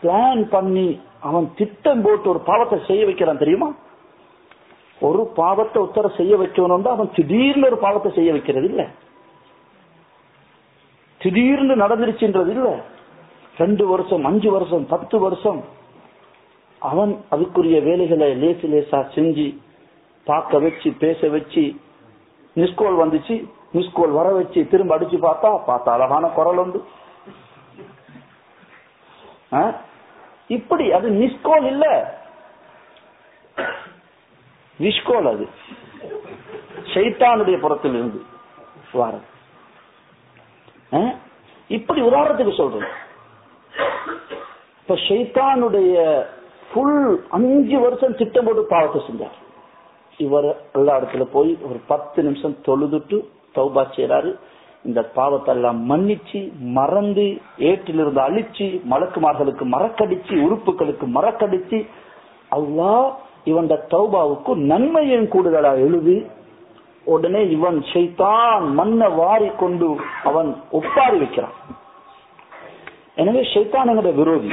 பிளான் பண்ணி அவன் திட்டம் போட்டு ஒரு பாவத்தை செய்ய வைக்கிறான் தெரியுமா? ஒரு பாவத்தை உத்தர செய்ய வைக்கணும், அவன் திடீர்னு ஒரு பாவத்தை செய்ய வைக்கிறது இல்ல, திடீர்னு நடந்துருச்சுன்றது இல்ல. 2 வருஷம் 5 வருஷம் 10 வருஷம் அவன் அதுக்குரிய வேலைகளை லேசா செஞ்சு பார்க்க வச்சு பேச வச்சு, மிஸ்கோல் வந்துச்சு, மிஸ்கோல் வர வச்சு திரும்ப அடிச்சு பார்த்தா அழகான குரல் உண்டு. இப்படி அது மிஸ்கோல் இல்ல, விஷ்கோல். அது ஷைத்தானுடைய புறத்தில் இருந்து வார. இப்படி உதாரணத்துக்கு சொல்றேன். இப்ப ஷைத்தானுடைய ஃபுல் 5 வருஷம் திட்டம் போட்டு பாவத்தை செஞ்சார். இவர் எல்லா இடத்துல போய் ஒரு 10 நிமிஷம் தொழுதுட்டு தௌபா செய்யறாரு. இந்த பாவத்தை எல்லாம் மன்னிச்சு மறந்து ஏற்றிலிருந்து அழிச்சு மலக்குமார்களுக்கு மறக்கடிச்சு உறுப்புகளுக்கு மறக்கடிச்சு அல்லாஹ் இவன் தௌபாவுக்கு நன்மையும் கூடுதலா எழுதி உடனே இவன் ஷைத்தான் மண்ணை வாரி கொண்டு அவன் ஒப்பாரி வைக்கிறான். எனவே ஷைத்தான் எங்களோட விரோதி.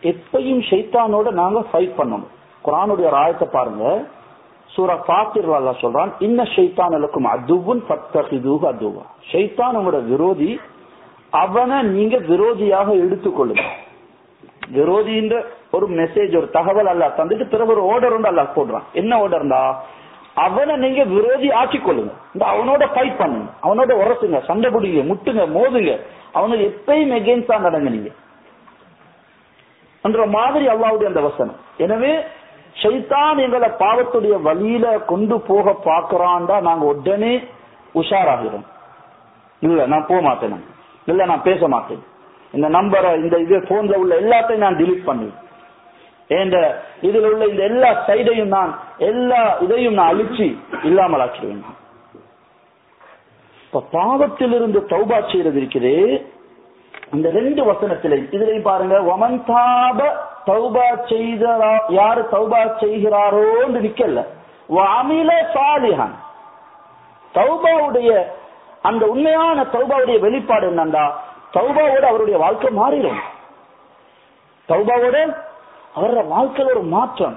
எப்பையும் ஷைத்தானோட நாங்க ஃபைட் பண்ணணும். குர்ஆனுடைய ஒரு ஆயத்தை பாருங்க, சூரா ஃபாத்திர் அல்லாஹ் சொல்றான், இன்ன ஷைத்தான லக்கும் அதுவுன் ஃபத்தகிதுஹு அதுவா. ஷைத்தான் உங்களோட விரோதி, அவனை நீங்க விரோதியாக எடுத்துக்கொள்ளுங்க. விரோதின்ற ஒரு மெசேஜ், ஒரு தகவல் அல்லாஹ் தந்துட்டு பிறகு ஒரு ஆர்டர் உண்டு அல்லாஹ் போடுறான். என்ன ஆர்டர்டா? அவனை நீங்க விரோதி ஆக்கிக் கொள்ளுங்க. இந்த அவனோட ஃபைட் பண்ணுங்க, அவனோட உரசுங்க, சண்டை பிடிங்க, முட்டுங்க, மோதுங்க, அவனுக்கு எப்பயும் எகெயின்ஸ்டா நடங்க நீங்க என்ற மாதிரி அல்லாஹ்வுடைய அந்த வசனம். எனவே ஷைத்தான் எங்களை பாவத்துடைய வழியில கொண்டு போக பாக்குறான்டா நாங்க உடனே உஷாராகிறோம். இல்ல நான் போக மாட்டேன், இல்ல நான் பேச மாட்டேன், இந்த நம்பரை இந்த இது போன்ல உள்ள எல்லாத்தையும் நான் டிலீட் பண்ணுவேன், இதுல உள்ள இந்த எல்லா சைடையும் நான் எல்லா இதையும் நான் அழிச்சு இல்லாமல் ஆக்கிடுவேன். இப்ப பாவத்திலிருந்து தௌபா செய்யறது இருக்குது. அந்த 2 வசனத்திலே இதுலயும் பாருங்க, வமன் தாப தௌபா செய்த யாரு தௌபா செய்கிறாரோ என்று நிக்கல, வஅமில சாலிஹன். தௌபாவுடைய அந்த உண்மையான தௌபாவுடைய வெளிப்பாடு என்னண்டா, தௌபாவோட அவருடைய வாழ்க்கை மாறிடும். தௌபாவோட அவரோட வாழ்க்கையில் ஒரு மாற்றம்.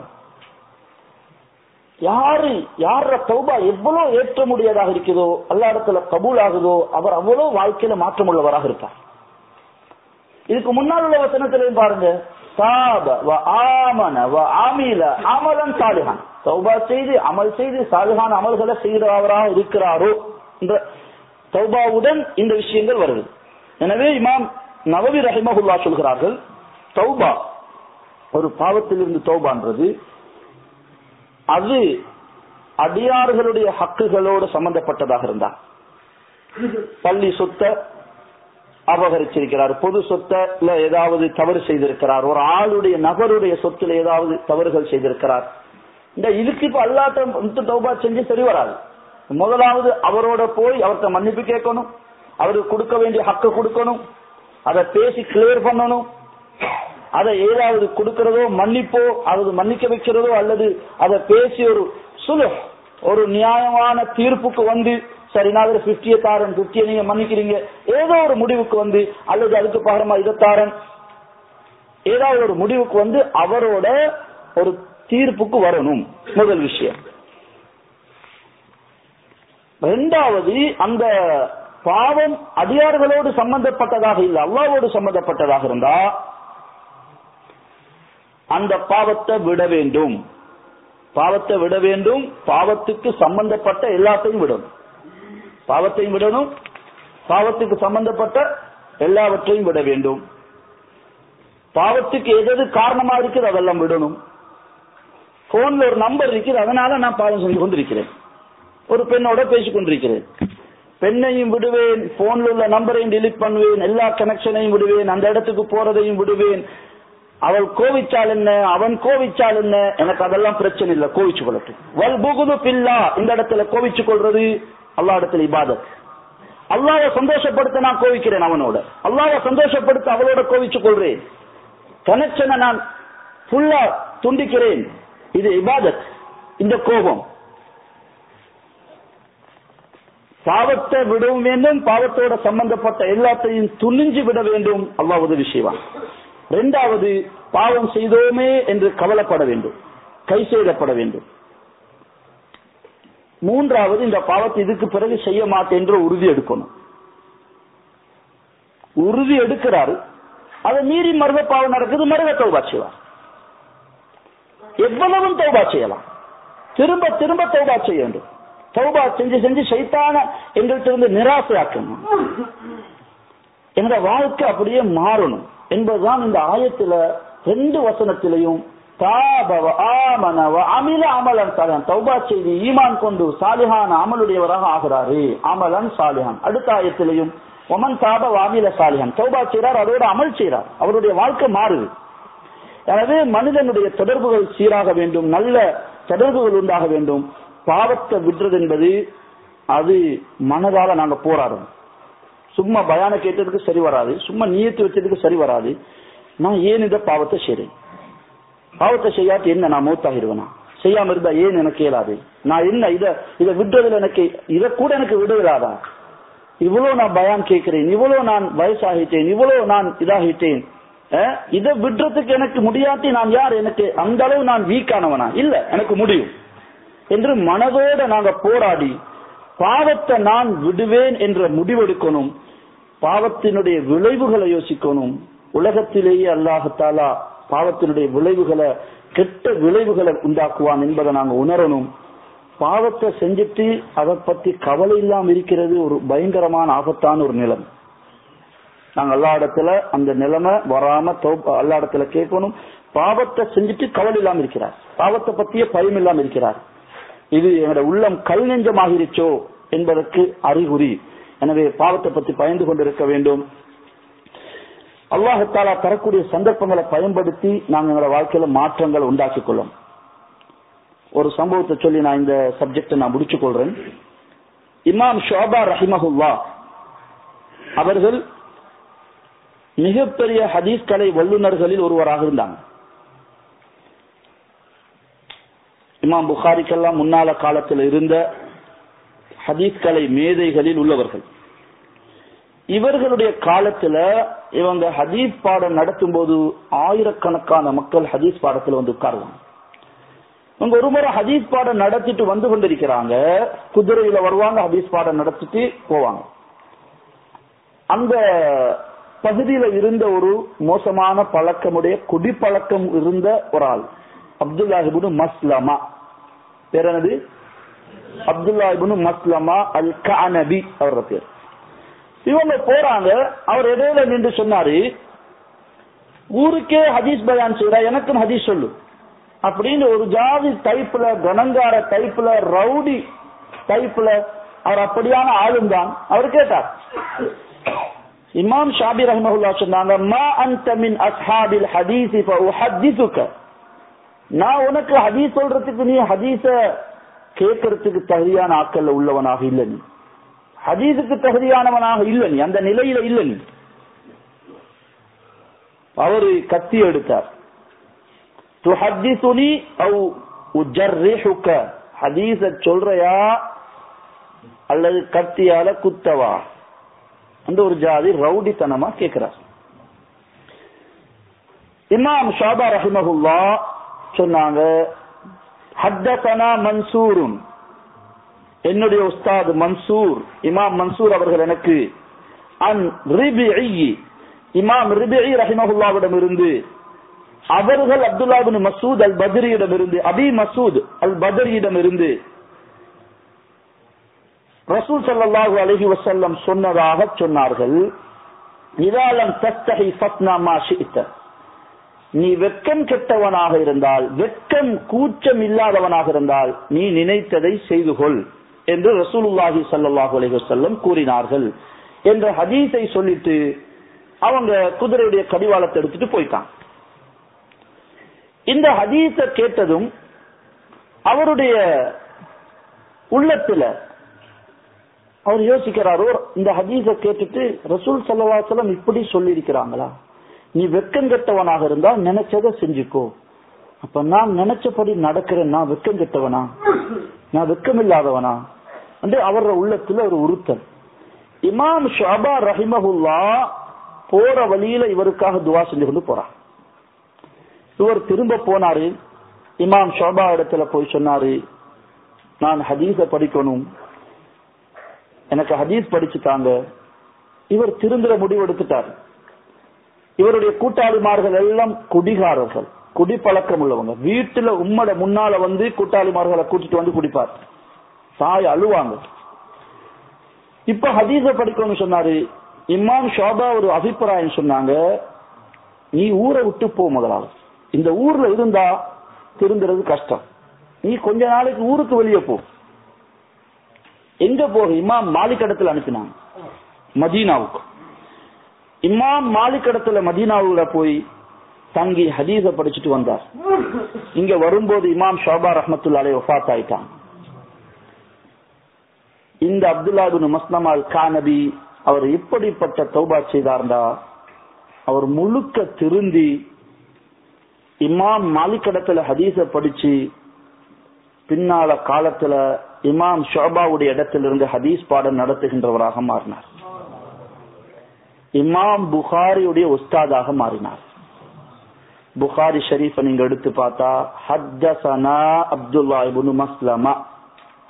யார தௌபா எவ்வளவு ஏற்ற முடியாதாக இருக்குதோ, அல்லாஹ் இடத்துல கபூல் ஆகுதோ, அவர் அவ்வளவு வாழ்க்கையில மாற்றம் உள்ளவராக இருப்பார். இதுக்கு முன்னால் உள்ள வசனத்திலையும் பாருங்க, தாப வ ஆமன வ ஆமில அமலன் சாலிஹான். தௌபா செய்து அமல் செய்து சாலிஹான் அமல்களை செய்கிறவராக இருக்கிறாரோ என்ற தௌபாவுடன் இந்த விஷயங்கள் வருது. எனவே இமாம் நவவி ரஹிமஹுல்லாஹ் சொல்கிறார்கள், தௌபா ஒரு பாவத்திலிருந்து தௌபான்றது அது அடியார்களுடைய ஹக்குகளோடு சம்பந்தப்பட்டதாக இருந்தார். பள்ளி சொத்தை அபகரிச்சிருக்கிறார், பொது சொத்துல ஏதாவது தவறு செய்திருக்கிறார், ஒரு ஆளுடைய நபருடைய சொத்துல ஏதாவது தவறுகள் செய்திருக்கிறார், இந்த இதுக்கு இப்ப அல்லாஹ்ட்ட தௌபா செஞ்சு சரி வராது. முதலாவது அவரோட போய் அவர்கிட்ட மன்னிப்பு கேட்கணும், அவருக்கு கொடுக்க வேண்டிய ஹக்க கொடுக்கணும், அதை பேசி கிளியர் பண்ணணும். அதை ஏதாவது கொடுக்கிறதோ மன்னிப்போ அல்லது மன்னிக்க வைக்கிறதோ அல்லது அதை பேசி ஒரு ஒரு நியாயமான தீர்ப்புக்கு வந்து, சரி நான் 50 தாரன் 50 நீங்க மன்னிக்கிறீங்க, ஏதோ ஒரு முடிவுக்கு வந்து, அல்லது அதுக்கு பகரமா இதை தாரன், ஏதாவது ஒரு முடிவுக்கு வந்து அவரோட ஒரு தீர்ப்புக்கு வரணும். முதல் விஷயம். இரண்டாவது, அந்த பாவம் அடியார்களோடு சம்பந்தப்பட்டதாக இல்ல, அல்லாஹ்வோடு சம்பந்தப்பட்டதாக இருந்தா அந்த பாவத்தை விட வேண்டும். பாவத்தை விட வேண்டும், பாவத்துக்கு சம்பந்தப்பட்ட எல்லாத்தையும் விடணும். பாவத்தையும் விடணும், பாவத்துக்கு சம்பந்தப்பட்ட எல்லாவற்றையும் விட வேண்டும். பாவத்துக்கு எது காரணமா இருக்குது அதெல்லாம் விடணும். போன்ல ஒரு நம்பர் இருக்குது, அதனால நான் பாவம் செஞ்சு கொண்டிருக்கிறேன், ஒரு பெண்ணோட பேசிக் கொண்டிருக்கிறேன், பெண்ணையும் விடுவேன், போன்ல உள்ள நம்பரையும் டெலிட் பண்ணுவேன், எல்லா கனெக்ஷனையும் விடுவேன், அந்த இடத்துக்கு போறதையும் விடுவேன். அவள் கோவிச்சால் என்ன, அவன் கோவிச்சால் என்ன, எனக்கு அதெல்லாம் பிரச்சனை இல்லை, கோவிச்சு கொள்ளட்டும். வல் புகுது பில்லா, இந்த இடத்துல கோவிச்சு கொள்றது அல்லாஹ் இடத்துல இபாதத். அல்லாஹ்வை சந்தோஷப்படுத்த நான் கோவிக்கிறேன் அவனோட, அல்லாஹ்வை சந்தோஷப்படுத்த அவளோட கோவிச்சு கொள்றேன், கனெக்ஷனை நான் ஃபுல்லா துண்டிக்கிறேன், இது இபாதத். இந்த கோபம் பாவத்தை விடவும் வேண்டும், பாவத்தோட சம்பந்தப்பட்ட எல்லாத்தையும் துணிஞ்சு விட வேண்டும், அல்லாஹ் உதவி செய்வான். இரண்டாவது, பாவம் செய்தோமே என்று கவலைப்பட வேண்டும், கை செய்யப்பட வேண்டும். மூன்றாவது, இந்த பாவத்தை இதுக்கு பிறகு செய்ய மாட்டேன் என்ற உறுதி எடுக்கணும். உறுதி எடுக்கிறாரு, அதை மீறி மருத பாவம் நடக்குது, மருத தௌபா செய்வார். எவ்வளவும் தௌபா செய்யலாம், திரும்ப திரும்ப தௌபா செய்ய வேண்டும். தௌபா செஞ்சு செஞ்சு ஷைத்தான எங்கள்கிட்ட இருந்து நிராசையாக்கணும், எங்க வாழ்க்கை அப்படியே மாறணும் என்பதுதான் இந்த ஆயத்துல 2 வசனத்திலையும் தௌபா செய்து ஈமான் கொண்டு சாலிஹான் அமலுடையவராக ஆகிறாரு, அமலன் சாலிஹான். அடுத்த ஆயத்திலையும் ஒமன் தாப வாமில சாலிஹான், தௌபா செய்றார், அதோட அமல் செய்றார், அவருடைய வாழ்க்கை மாறுது. எனவே மனிதனுடைய தொடர்புகள் சீராக வேண்டும், நல்ல தொடர்புகள் உண்டாக வேண்டும். பாவத்தை விடுறது என்பது அது மனதால நாங்க போராடணும். சும்மா பயான கேட்டதுக்கு சரி வராது, சும்மா நியத்து வச்சதுக்கு சரி வராது. நான் ஏன் இந்த பாவத்தை செய்றேன், பாவத்தை செய்யாட்டி என்ன நான் மூத்தாகிடுவேனா, செய்யாம இருந்தா ஏன் எனக்கு இயலாது, நான் என்ன இதை விடுறதுல எனக்கு இதை கூட எனக்கு விடுதலாதா, இவ்வளவு நான் பயான் கேட்கிறேன், இவ்வளவு நான் வயசாகிட்டேன், இவ்வளவு நான் இதாகிட்டேன், இதை விடுறதுக்கு எனக்கு முடியாட்டி நான் யார், எனக்கு அந்த அளவு நான் வீக்கானவனா? இல்ல, எனக்கு முடியும் என்று மனதோட நாங்க போராடி பாவத்தை நான் விடுவேன் என்ற முடிவெடுக்கணும். பாவத்தினுடைய விளைவுகளை யோசிக்கணும். உலகத்திலேயே அல்லாஹ் பாவத்தினுடைய விளைவுகளை, கெட்ட விளைவுகளை உண்டாக்குவான் என்பதை நாங்க உணரணும். பாவத்தை செஞ்சுட்டு அதை பத்தி கவலை இல்லாம இருக்கிறது ஒரு பயங்கரமான ஆபத்தான ஒரு நிலைமை. நாங்க எல்லா இடத்துல அந்த நிலைமை வராம எல்லா இடத்துல கேட்கணும். பாவத்தை செஞ்சுட்டு கவலை இல்லாம இருக்கிறார், பாவத்தை பத்திய பயம் இல்லாம இருக்கிறார். இது என்னோட உள்ளம் கல் நெஞ்சமாகிருச்சோ என்பதற்கு அறிகுறி. எனவே பாவத்தை பத்தி பயந்து கொண்டிருக்க வேண்டும். அல்லாஹ் தஆலா தரக்கூடிய சந்தர்ப்பங்களை பயன்படுத்தி நாங்க எங்களோட வாழ்க்கையில மாற்றங்களை உண்டாக்கிக் கொள்ளும். ஒரு சம்பவத்தை சொல்லி நான் இந்த சப்ஜெக்டை நான் முடிச்சுக் கொள்றேன். இமாம் ஷுஅபா ரஹிமஹுல்லாஹ் அவர்கள் மிகப்பெரிய ஹதீஸ் கலை வல்லுநர்களில் ஒருவராக இருந்தாங்க. இமாம் புகாரிக்கெல்லாம் முன்னால காலத்தில் இருந்த ஹதீஸ் கலை மேதைகளில் உள்ளவர்கள். இவர்களுடைய காலத்துல இவங்க ஹதீஸ் பாடம் நடத்தும் போது ஆயிரக்கணக்கான மக்கள் ஹதீஸ் பாடத்துல வந்து உட்காருவாங்க. இவங்க ஒரு முறை ஹதீஸ் பாடம் நடத்திட்டு வந்து கொண்டிருக்கிறாங்க. குதிரையில வருவாங்க, ஹதீஸ் பாடம் நடத்திட்டு போவாங்க. அந்த பகுதியில இருந்த ஒரு மோசமான பழக்கமுடைய குடிப்பழக்கம் இருந்த ஒரு ஆள் அப்துல்லாஹ் இப்னு மஸ்லமா, பேர் என்னது? அப்துல்லாஹ் இப்னு மஸ்லமா அல் கஅனபி அவரோட பேர். இவங்க போறாங்க. அவர் இடையில நின்று சொன்னாரு, ஊருக்கே ஹதீஸ் பயான் செய்யற, எனக்கும் ஹதீஸ் சொல்லு அப்படின்னு ஒரு ஜாதி டைப்ல, கணங்கார டைப்ல, ரவுடி டைப்ல அவர் அப்படியான ஆளும் தான். அவர் கேட்டார். இமாம் ஷாபி ரஹிமஹுல்லாஹ் சொன்னாங்க, மா அன்த மின் அஸ்ஹாபில் ஹதீஸ் ஃபஉஹதிஸுக, நான் உனக்கு ஹதீஸ் சொல்றதுக்கு, நீ ஹதீஸ கேட்கறதுக்கு தகுதியான ஆட்கள் உள்ளவனாக இல்லை, நீ ஹதீஸுக்கு தகுதியானவனாக இல்லை, நீ அந்த நிலையில இல்லை நீ. அவரு கத்தி எடுத்தார். துஹதிஸுனி அவ் உஜர்ரிஹுக, ஹதீஸ சொல்றையா அல்லது கத்தியால குத்தவா? அந்த ஒரு ஜாதி ரவுடித்தனமா கேட்கிறார். இமாம் ஷுஅபா ரஹிமஹுல்லாஹ் சொன்னாங்க, ஹத்தஸனா மன்சூருன், என்னுடைய உஸ்தாத் மன்சூர், இமாம் மன்சூர் அவர்கள் எனக்கு அன் ரிபிஇ, இமாம் ரிபிஇ ரஹிமஹுல்லாஹ்விடம் இருந்து, அவர்கள் அப்துல்லாஹ் இப்னு மஸ்ஊத் அல் பத்ரியிடம் இருந்து, அபி மஸ்ஊத் அல் பத்ரியிடம் இருந்து ரசூல் ஸல்லல்லாஹு அலைஹி வஸல்லம் சொன்னதாக சொன்னார்கள், இதா லம் தஸ்தஹி ஃபத்னா மா ஷி'த, நீ வெட்கம் கெட்டவனாக இருந்தால், வெட்கம் கூச்சம் இல்லாதவனாக இருந்தால் நீ நினைத்ததை செய்து கொள் என்று ரசூலுல்லாஹி ஸல்லல்லாஹு அலைஹி வஸல்லம் கூறினார்கள் என்ற ஹதீஸை சொல்லிட்டு அவங்க குதிரையுடைய கடிவாளத்தை எடுத்துட்டு போயிட்டாங்க. இந்த ஹதீஸை கேட்டதும் அவருடைய உள்ளத்துல அவர் யோசிக்கிறாரோ, இந்த ஹதீஸை கேட்டுட்டு ரசூல் ஸல்லல்லாஹு அலைஹி வஸல்லம் இப்படி சொல்லி இருக்கிறாங்களா, நீ வெட்கம் கெட்டவனாக இருந்தா நினைச்சதை செஞ்சுக்கோ. அப்ப நான் நினைச்சபடி நடக்கிறேன், நான் வெட்கம் கெட்டவனா, நான் வெட்கம் இல்லாதவனா என்று அவரோட உள்ளத்துல ஒரு உறுத்தல். இமாம் ஷுஅபா ரஹிமஹுல்லாஹ் போற வழியில இவருக்காக துவா செஞ்சு கொண்டு போறார். இவர் திரும்ப போனாரு. இமாம் ஷுஅபா இடத்துல போய் சொன்னாரு, நான் ஹதீஸ படிக்கணும், எனக்கு ஹதீஸ் படிச்சுட்டாங்க. இவர் திருந்துற முடிவு எடுத்துட்டார். இவருடைய கூட்டாளிமார்கள் எல்லாம் குடிகாரர்கள், குடிப்பழக்கம் உள்ளவங்க. வீட்டுல உம்மட முன்னால வந்து கூட்டாளிமார்களை கூட்டிட்டு வந்து குடிப்பார், தாய் அழுவாங்க. இப்ப ஹதீஸ படிக்கணும்னு சொன்னாரு. இமாம் ஷுஅபா ஒரு அபிப்பிராயம் சொன்னாங்க, நீ ஊரை விட்டு போ, முதலாவது இந்த ஊர்ல இருந்தா திருந்துறது கஷ்டம், நீ கொஞ்ச நாளைக்கு ஊருக்கு வெளியே போ. எங்க போக? இமாம் மாலிக் இடத்துல அனுப்பினாங்க, மதீனாவுக்கு. இமாம் மாலிக் இடத்துல மதீனாவுல போய் தங்கி ஹதீஸ படிச்சுட்டு வந்தார். இங்க வரும்போது இமாம் ஷுஅபா ரஹ்மத்துல்லாஹி அலைஹி வஃபாத் ஆயிட்டாங்க. இந்த அப்துல்லாஹ் இப்னு மஸ்லமா அல் கஅனபி அவர் இப்படிப்பட்ட தௌபா செய்தார்டா, அவர் முழுக்க திருந்தி இமாம் மாலிக் இடத்துல ஹதீஸ படிச்சு பின்னால காலத்துல இமாம் ஷுஅபாவுடைய இடத்திலிருந்து ஹதீஸ் பாடம் நடத்துகின்றவராக மாறினார். இமாம் புகாரியுடைய உஸ்தாதாக மாறினார். புகாரி ஷரீஃபை நீங்க எடுத்து பார்த்தா ஹத்தஸனா அப்துல்லா இப்னு மஸ்லமா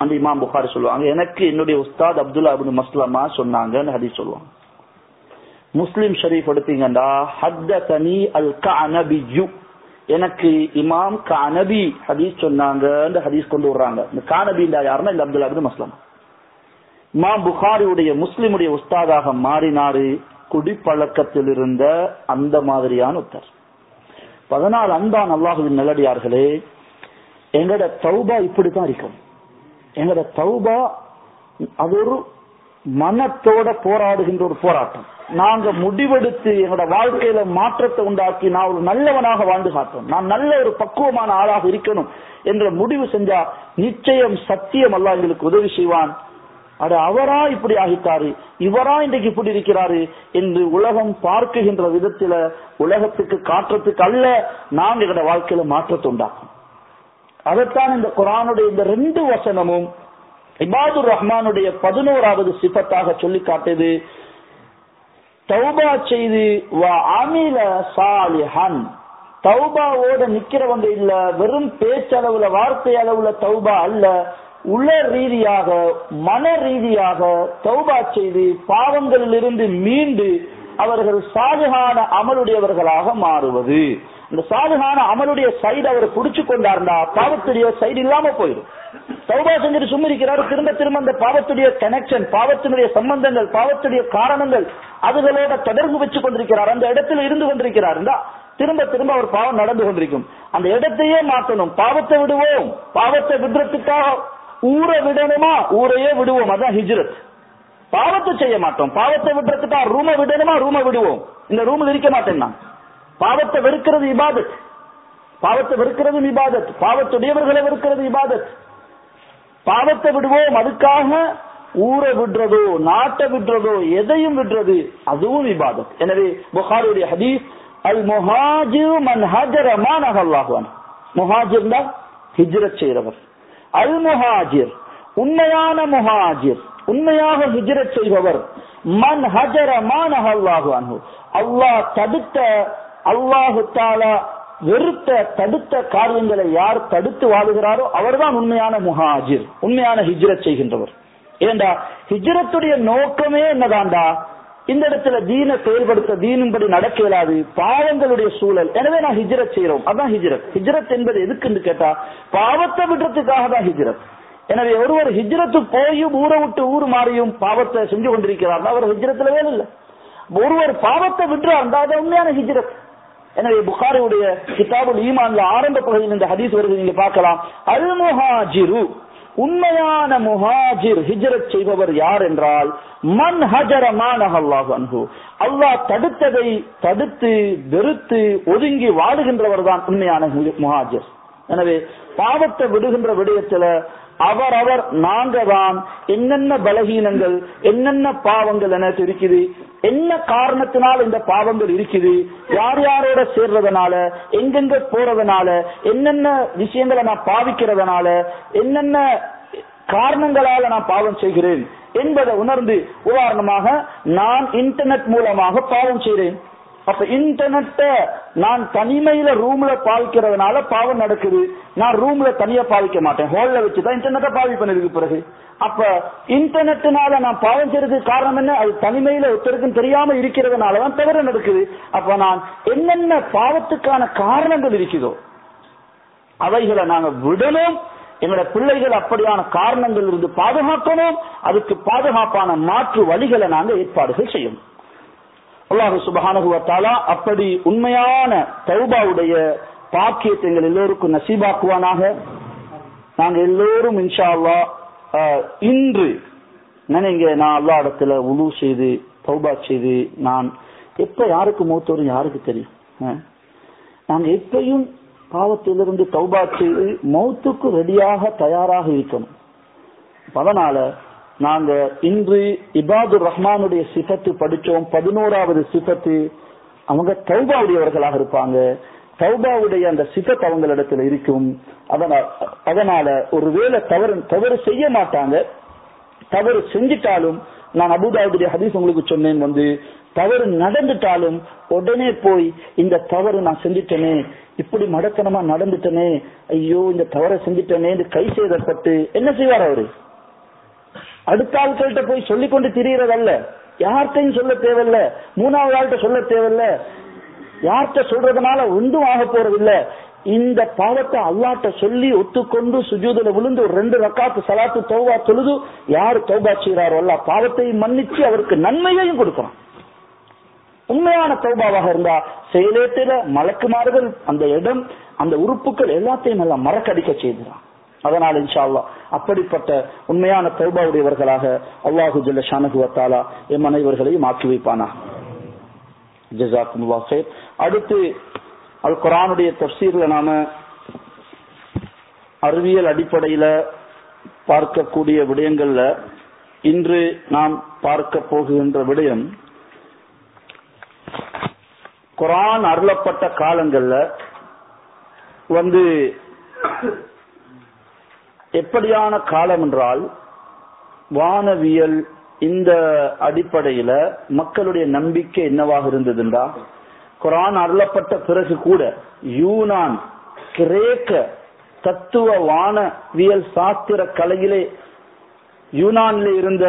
அந்த இமாம் புகாரி சொல்லுவாங்க, எனக்கு என்னுடைய உஸ்தாத் அப்துல்லா இப்னு மஸ்லமா சொன்னாங்கன்னு ஹதீஸ் சொல்லுவாங்க. முஸ்லிம் ஷரீஃப் எடுத்தீங்கன்னா ஹத்தஸனி அல் கஅனபியு, எனக்கு இமாம் கஅனபி ஹதீஸ் சொன்னாங்கன்னு ஹதீஸ் கொண்டு வர்றாங்க. இந்த கஅனபிண்டா யாருன்னா இந்த அப்துல்லா இப்னு மஸ்லமா. இமாம் புகாரியுடைய முஸ்லிமுடைய உஸ்தாதாக மாறினாரு, குடிப்பழக்கத்தில் இருந்த அந்த மாதிரியான உத்தர். 14 அன்பான் அல்லாஹுவின் நல்லடியார்களே, எங்கட தௌபா இப்படித்தான் இருக்கும். எங்கட தௌபா அது ஒரு மனத்தோட போராடுகின்ற ஒரு போராட்டம். நாங்க முடிவெடுத்து எங்களோட வாழ்க்கையில மாற்றத்தை உண்டாக்கி நான் ஒரு நல்லவனாக வாழ்ந்து காட்டணும், நான் நல்ல ஒரு பக்குவமான ஆளாக இருக்கணும் என்ற முடிவு செஞ்சா நிச்சயம் சத்தியம் அல்லாஹ் எங்களுக்கு உதவி செய்வான். அட அவரா இப்படி ஆகிட்டாரு, இவரா இன்றைக்கு இப்படி இருக்கிறாரு என்று உலகம் பார்க்குகின்ற விதத்துல உலகத்துக்கு காட்டுறதுக்கு அல்ல, நாம் எங்களோட வாழ்க்கையில மாற்றத்தை உண்டாக்கும். அதைத்தான் இந்த குர்ஆனுடைய இந்த 2 வசனமும் இபாதுர் ரஹ்மானுடைய 11வது சிஃபத்தாக சொல்லி காட்டுது. தௌபா செய்து வஅமில சாலிஹன், தௌபாவோட நிக்கிறவங்க இல்ல, வெறும் பேச்சளவுல வார்த்தை அளவுல தௌபா அல்ல, உள ரீதியாக மன ரீதியாக தௌபா செய்து பாவங்களிலிருந்து மீண்டு அவர்கள் சாலிஹான அமலுடையவர்களாக மாறுவது. இந்த சாலிஹான அமலுடைய சைடு அவர் புடிச்சு கொண்டார்ந்தா பாவத்துடைய சைடு இல்லாம போயிடும். தௌபா செஞ்சுட்டு சும்மா இருக்கிறார், திரும்ப திரும்ப அந்த பாவத்துடைய கனெக்ஷன், பாவத்தினுடைய சம்பந்தங்கள், பாவத்துடைய காரணங்கள் அதுகளோட தொடர்பு வச்சு கொண்டிருக்கிறார், அந்த இடத்துல இருந்து கொண்டிருக்கிறார். திரும்ப திரும்ப அவர் பாவம் நடந்து கொண்டிருக்கும். அந்த இடத்தையே மாற்றணும். பாவத்தை விடுவோம், பாவத்தை விடுறதுக்காக ஊரை விடணுமா, ஊரையே விடுவோம், அதான் ஹிஜ்ரத். பாவத்தை செய்ய மாட்டோம், பாவத்தை விடுறதுக்காக ரூமை விடணுமா, ரூமை விடுவோம், இந்த ரூமில் இருக்க மாட்டேன். நான் பாவத்தை வெறுக்கிறது இபாதத், பாவத்தை வெறுக்கிறது இபாதத், பாவத்துடையவர்களை வெறுக்கிறது இபாதத். பாவத்தை விடுவோம், அதுக்காக ஊரை விடுறதோ நாட்டை விடுறதோ எதையும் விடுறது அதுவும் இபாதத். எனவே புகாரியுடைய ஹதீஸ், அல் முஹாஜிர் மன் ஹஜர மா நஹல்லாஹு அன்ஹு, முஹாஜிர் தான் ஹிஜ்ரத் செய்றவர். அல் முஹாஜிர் உண்மையான முஹாஜிர், உண்மையாக ஹிஜ்ரத் செய்பவர். மன் ஹஜர மா நஹல்லாஹு அன்ஹு, அல்லாஹ் தடுத்த, அல்லாஹ் தஆலா வெறுத்த தடுத்த காரியங்களை யார் தடுத்து வாழுகிறாரோ அவர்தான் உண்மையான முஹாஜிர், உண்மையான ஹிஜ்ரத் செய்கின்றவர். ஏண்டா ஹிஜ்ரத்துடைய நோக்கமே என்னதாண்டா, இந்த இடத்துல தீனை செயல்படுத்த, தீனின்படி நடக்க இயலாது, பாவங்களுடைய சூழல், எனவே நான் ஹிஜ்ரத் செய்யறோம், அதான் ஹிஜ்ரத். ஹிஜ்ரத் என்பது எதுக்குன்னு கேட்டா பாவத்தை விடுறதுக்காக தான் ஹிஜ்ரத். எனவே ஒருவர் ஹிஜ்ரத்து போயும் ஊரை விட்டு ஊர் மாறியும் பாவத்தை செஞ்சு கொண்டிருக்கிறார், அவர் ஹிஜ்ரத்துல வேலை இல்லை. ஒருவர் பாவத்தை விடுறார், அது உண்மையான ஹிஜ்ரத். எனவே புகாரியுடைய கிதாபுல் ஈமான்ல ஆரம்ப பகுதியில் இந்த ஹதீஸ் வருது, நீங்க பார்க்கலாம். அல் முஹாஜிரு, உண்மையான முஹாஜிர் ஹிஜ்ரத் செய்பவர் யார் என்றால் மன் ஹஜர மா நஹல்லாஹு அன்ஹு, அல்லாஹ் தடுத்ததை தடுத்து வெறுத்து ஒதுங்கி வாழுகின்றவர் தான் உண்மையான முஹாஜிர். எனவே பாவத்தை விடுகின்ற விடயத்துல அவரவர் நாங்க தான் என்னென்ன பலகீனங்கள், என்னென்ன பாவங்கள் எனக்கு இருக்குது, என்ன காரணத்தினால் இந்த பாவங்கள் இருக்குது, யார் யாரோட சேர்றதுனால, எங்கெங்க போறதுனால, என்னென்ன விஷயங்களை நான் பாவிக்கிறதுனால, என்னென்ன காரணங்களால நான் பாவம் செய்கிறேன் என்பதை உணர்ந்து, உதாரணமாக நான் இன்டர்நெட் மூலமாக பாவம் செய்கிறேன். அப்ப இன்டர்நெட்ட நான் தனிமையில ரூம்ல பாவிக்கிறதுனால பாவம் நடக்குது. நான் ரூம்ல தனியா பாவிக்க மாட்டேன், ஹால்ல வச்சுதான் இன்டர்நெட்டை பாவிப்பேன். இதுக்கு பிறகு அப்ப இன்டர்நெட்னால நான் பாவம் செய்யறதுக்கு காரணம் என்ன, அது தனிமையில ஒருத்தருக்கும் தெரியாம இருக்கிறதுனாலதான் தவறு நடக்குது. அப்ப நான் என்னென்ன பாவத்துக்கான காரணங்கள் இருக்குதோ அவைகளை நாங்க விடணும். எங்களோட பிள்ளைகள் அப்படியான காரணங்கள் இருந்து பாதுகாக்கணும். அதுக்கு பாதுகாப்பான மாற்று வழிகளை நாங்க ஏற்பாடுகள் செய்யணும். அல்லாஹ் சுப்ஹானஹு வ தஆலா அப்படி உண்மையான தௌபாவுடைய பாக்கியத்தை எங்கள் எல்லோருக்கும் நசீபாக்குவானாக. நாங்க எல்லோரும் இன்ஷா அல்லாஹ் இன்று நினைங்க, நான் அல்லாஹ் இடத்துல உலு செய்து தௌபா செய்து, நான் எப்ப யாருக்கு மூத்த வரும் யாருக்கு தெரியும். நாங்க எப்பயும் பாவத்திலிருந்து தௌபா செய்து மௌத்துக்கு ரெடியாக தயாராக இருக்கணும். அதனால நாங்க இன்று இபாதுர் ரஹ்மானுடைய சிஃபத்து படிச்சோம். 11வது சிஃபத்து, அவங்க தௌபாவுடையவர்களாக இருப்பாங்க. தௌபாவுடைய அந்த சிஃபத் அவங்களிடத்துல இருக்கும். அதனால ஒருவேளை தவறு செய்ய மாட்டாங்க. தவறு செஞ்சிட்டாலும், நான் அபூதாவுடைய ஹதீஸ் உங்களுக்கு சொன்னேன், தவறு நடந்துட்டாலும் உடனே போய் இந்த தவறு நான் செஞ்சிட்டேனே, இப்படி மடத்தனமா நடந்துட்டேனே, ஐயோ இந்த தவறை செஞ்சிட்டேனே கை செய்தப்பட்டு என்ன செய்வார் அவரு? அடுத்த ஆட்கள்கிட்ட போய் சொல்லிக்கொண்டு திரியறதல்ல, யார்கிட்டையும் சொல்ல தேவையில்ல, மூணாவது ஆள்கிட்ட சொல்ல தேவையில்ல, யார்கிட்ட சொல்றதுனால ஒன்றும் ஆக போறதில்லை. இந்த பாவத்தை அல்லாஹ்ட்ட சொல்லி ஒத்துக்கொண்டு சுஜூதுல விழுந்து ஒரு 2 ரக்காத்து ஸலாத்து தௌபா தொழுது யார் தௌபா செய்றாரோ அல்லாஹ் பாவத்தை மன்னிச்சு அவருக்கு நன்மையையும் கொடுக்கிறான். உண்மையான தௌபாவாக இருந்தா செயலேட்டில மலக்குமார்கள் அந்த இடம் அந்த உறுப்புகள் எல்லாத்தையும் எல்லாம் மறக்கடிக்க செய்கிறான். அதனால் இன்ஷா அல்லாஹ் அப்படிப்பட்ட உண்மையான தௌபாவுடையவர்களாக அல்லாஹு ஜல்ல ஷானஹு வ தஆலா எம் அனைவர்களையும் ஆக்கி வைப்பானா. ஜஸாக்குமுல்லாஹ் கைர். அடுத்து அல் குர்ஆனுடைய தஃப்சீர்ல நாம அறிவியல் அடிப்படையில பார்க்கக்கூடிய விடயங்கள்ல இன்று நாம் பார்க்க போகின்ற விடயம், குர்ஆன் அருளப்பட்ட காலங்கள்ல எப்படியான காலம் என்றால், வானவியல் இந்த அடிப்படையில மக்களுடைய நம்பிக்கை என்னவாக இருந்ததுன்றா, குர்ஆன் அருளப்பட்ட பிறகு கூட யூனான் கிரேக்க தத்துவ வானவியல் சாஸ்திர கலையிலே யூனானிலே இருந்த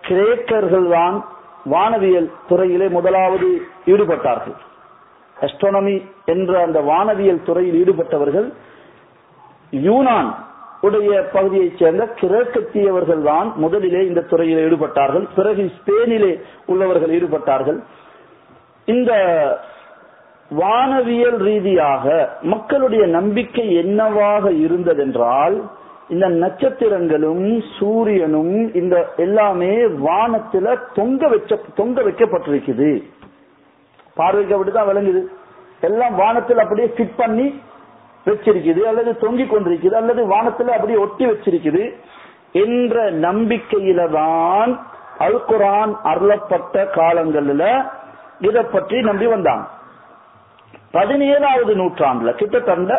கிரேக்கர்கள் தான் வானவியல் துறையிலே முதலாவது ஈடுபட்டார்கள். அஸ்ட்ரோனமி என்ற அந்த வானவியல் துறையில் ஈடுபட்டவர்கள் யூனான் உடைய பகுதியைச் சேர்ந்த கிரேக்கத்தியவர்கள் தான் முதலிலே இந்த துறையில் ஈடுபட்டார்கள். பிறகு ஸ்பெயினிலே உள்ளவர்கள் ஈடுபட்டார்கள். இந்த வானவியல் ரீதியாக மக்களுடைய நம்பிக்கை என்னவாக இருந்ததென்றால், இந்த நட்சத்திரங்களும் சூரியனும் இந்த எல்லாமே வானத்துல தொங்க வைக்கப்பட்டிருக்குது. பார்வைக்கு அப்படிதான் விளங்குது. எல்லாம் வானத்தில் அப்படியே ஃபிட் பண்ணி வச்சிருக்குது, அல்லது தொங்கிக் கொண்டிருக்குது, அல்லது வானத்துல அப்படியே ஒட்டி வச்சிருக்குது என்ற நம்பிக்கையில தான் அல் குர்ஆன் அருளப்பட்ட காலங்களில் இதை பற்றி நம்பி வந்தாங்க. 17வது நூற்றாண்டுல கிட்டத்தட்ட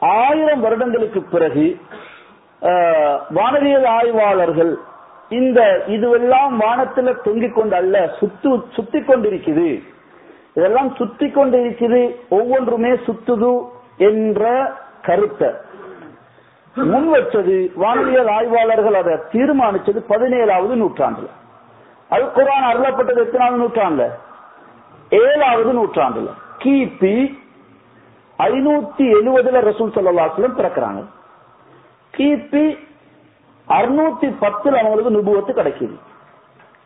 1000 வருடங்களுக்கு பிறகு வானவியல் ஆய்வாளர்கள் இதுவெல்லாம் வானத்துல தொங்கிக் கொண்டு அல்ல, சுத்தி கொண்டிருக்குது, இதெல்லாம் சுத்தி கொண்டிருக்குது, ஒவ்வொன்றுமே சுத்துது என்ற கருத்தை முன் வச்சது வானவியல் ஆய்வாளர்கள். அதை தீர்மானிச்சது 17வது நூற்றாண்டுல. அல் குர்ஆன் அருளப்பட்டது எத்தனாவது நூற்றாண்டுல? 7வது நூற்றாண்டுல. கிபி 570 ரசூல் ஸல்லல்லாஹு அலைஹி வஸல்லம் பிறக்கிறாங்க. கிபி 610 அவங்களுக்கு நுபுவத்து கிடைக்குது.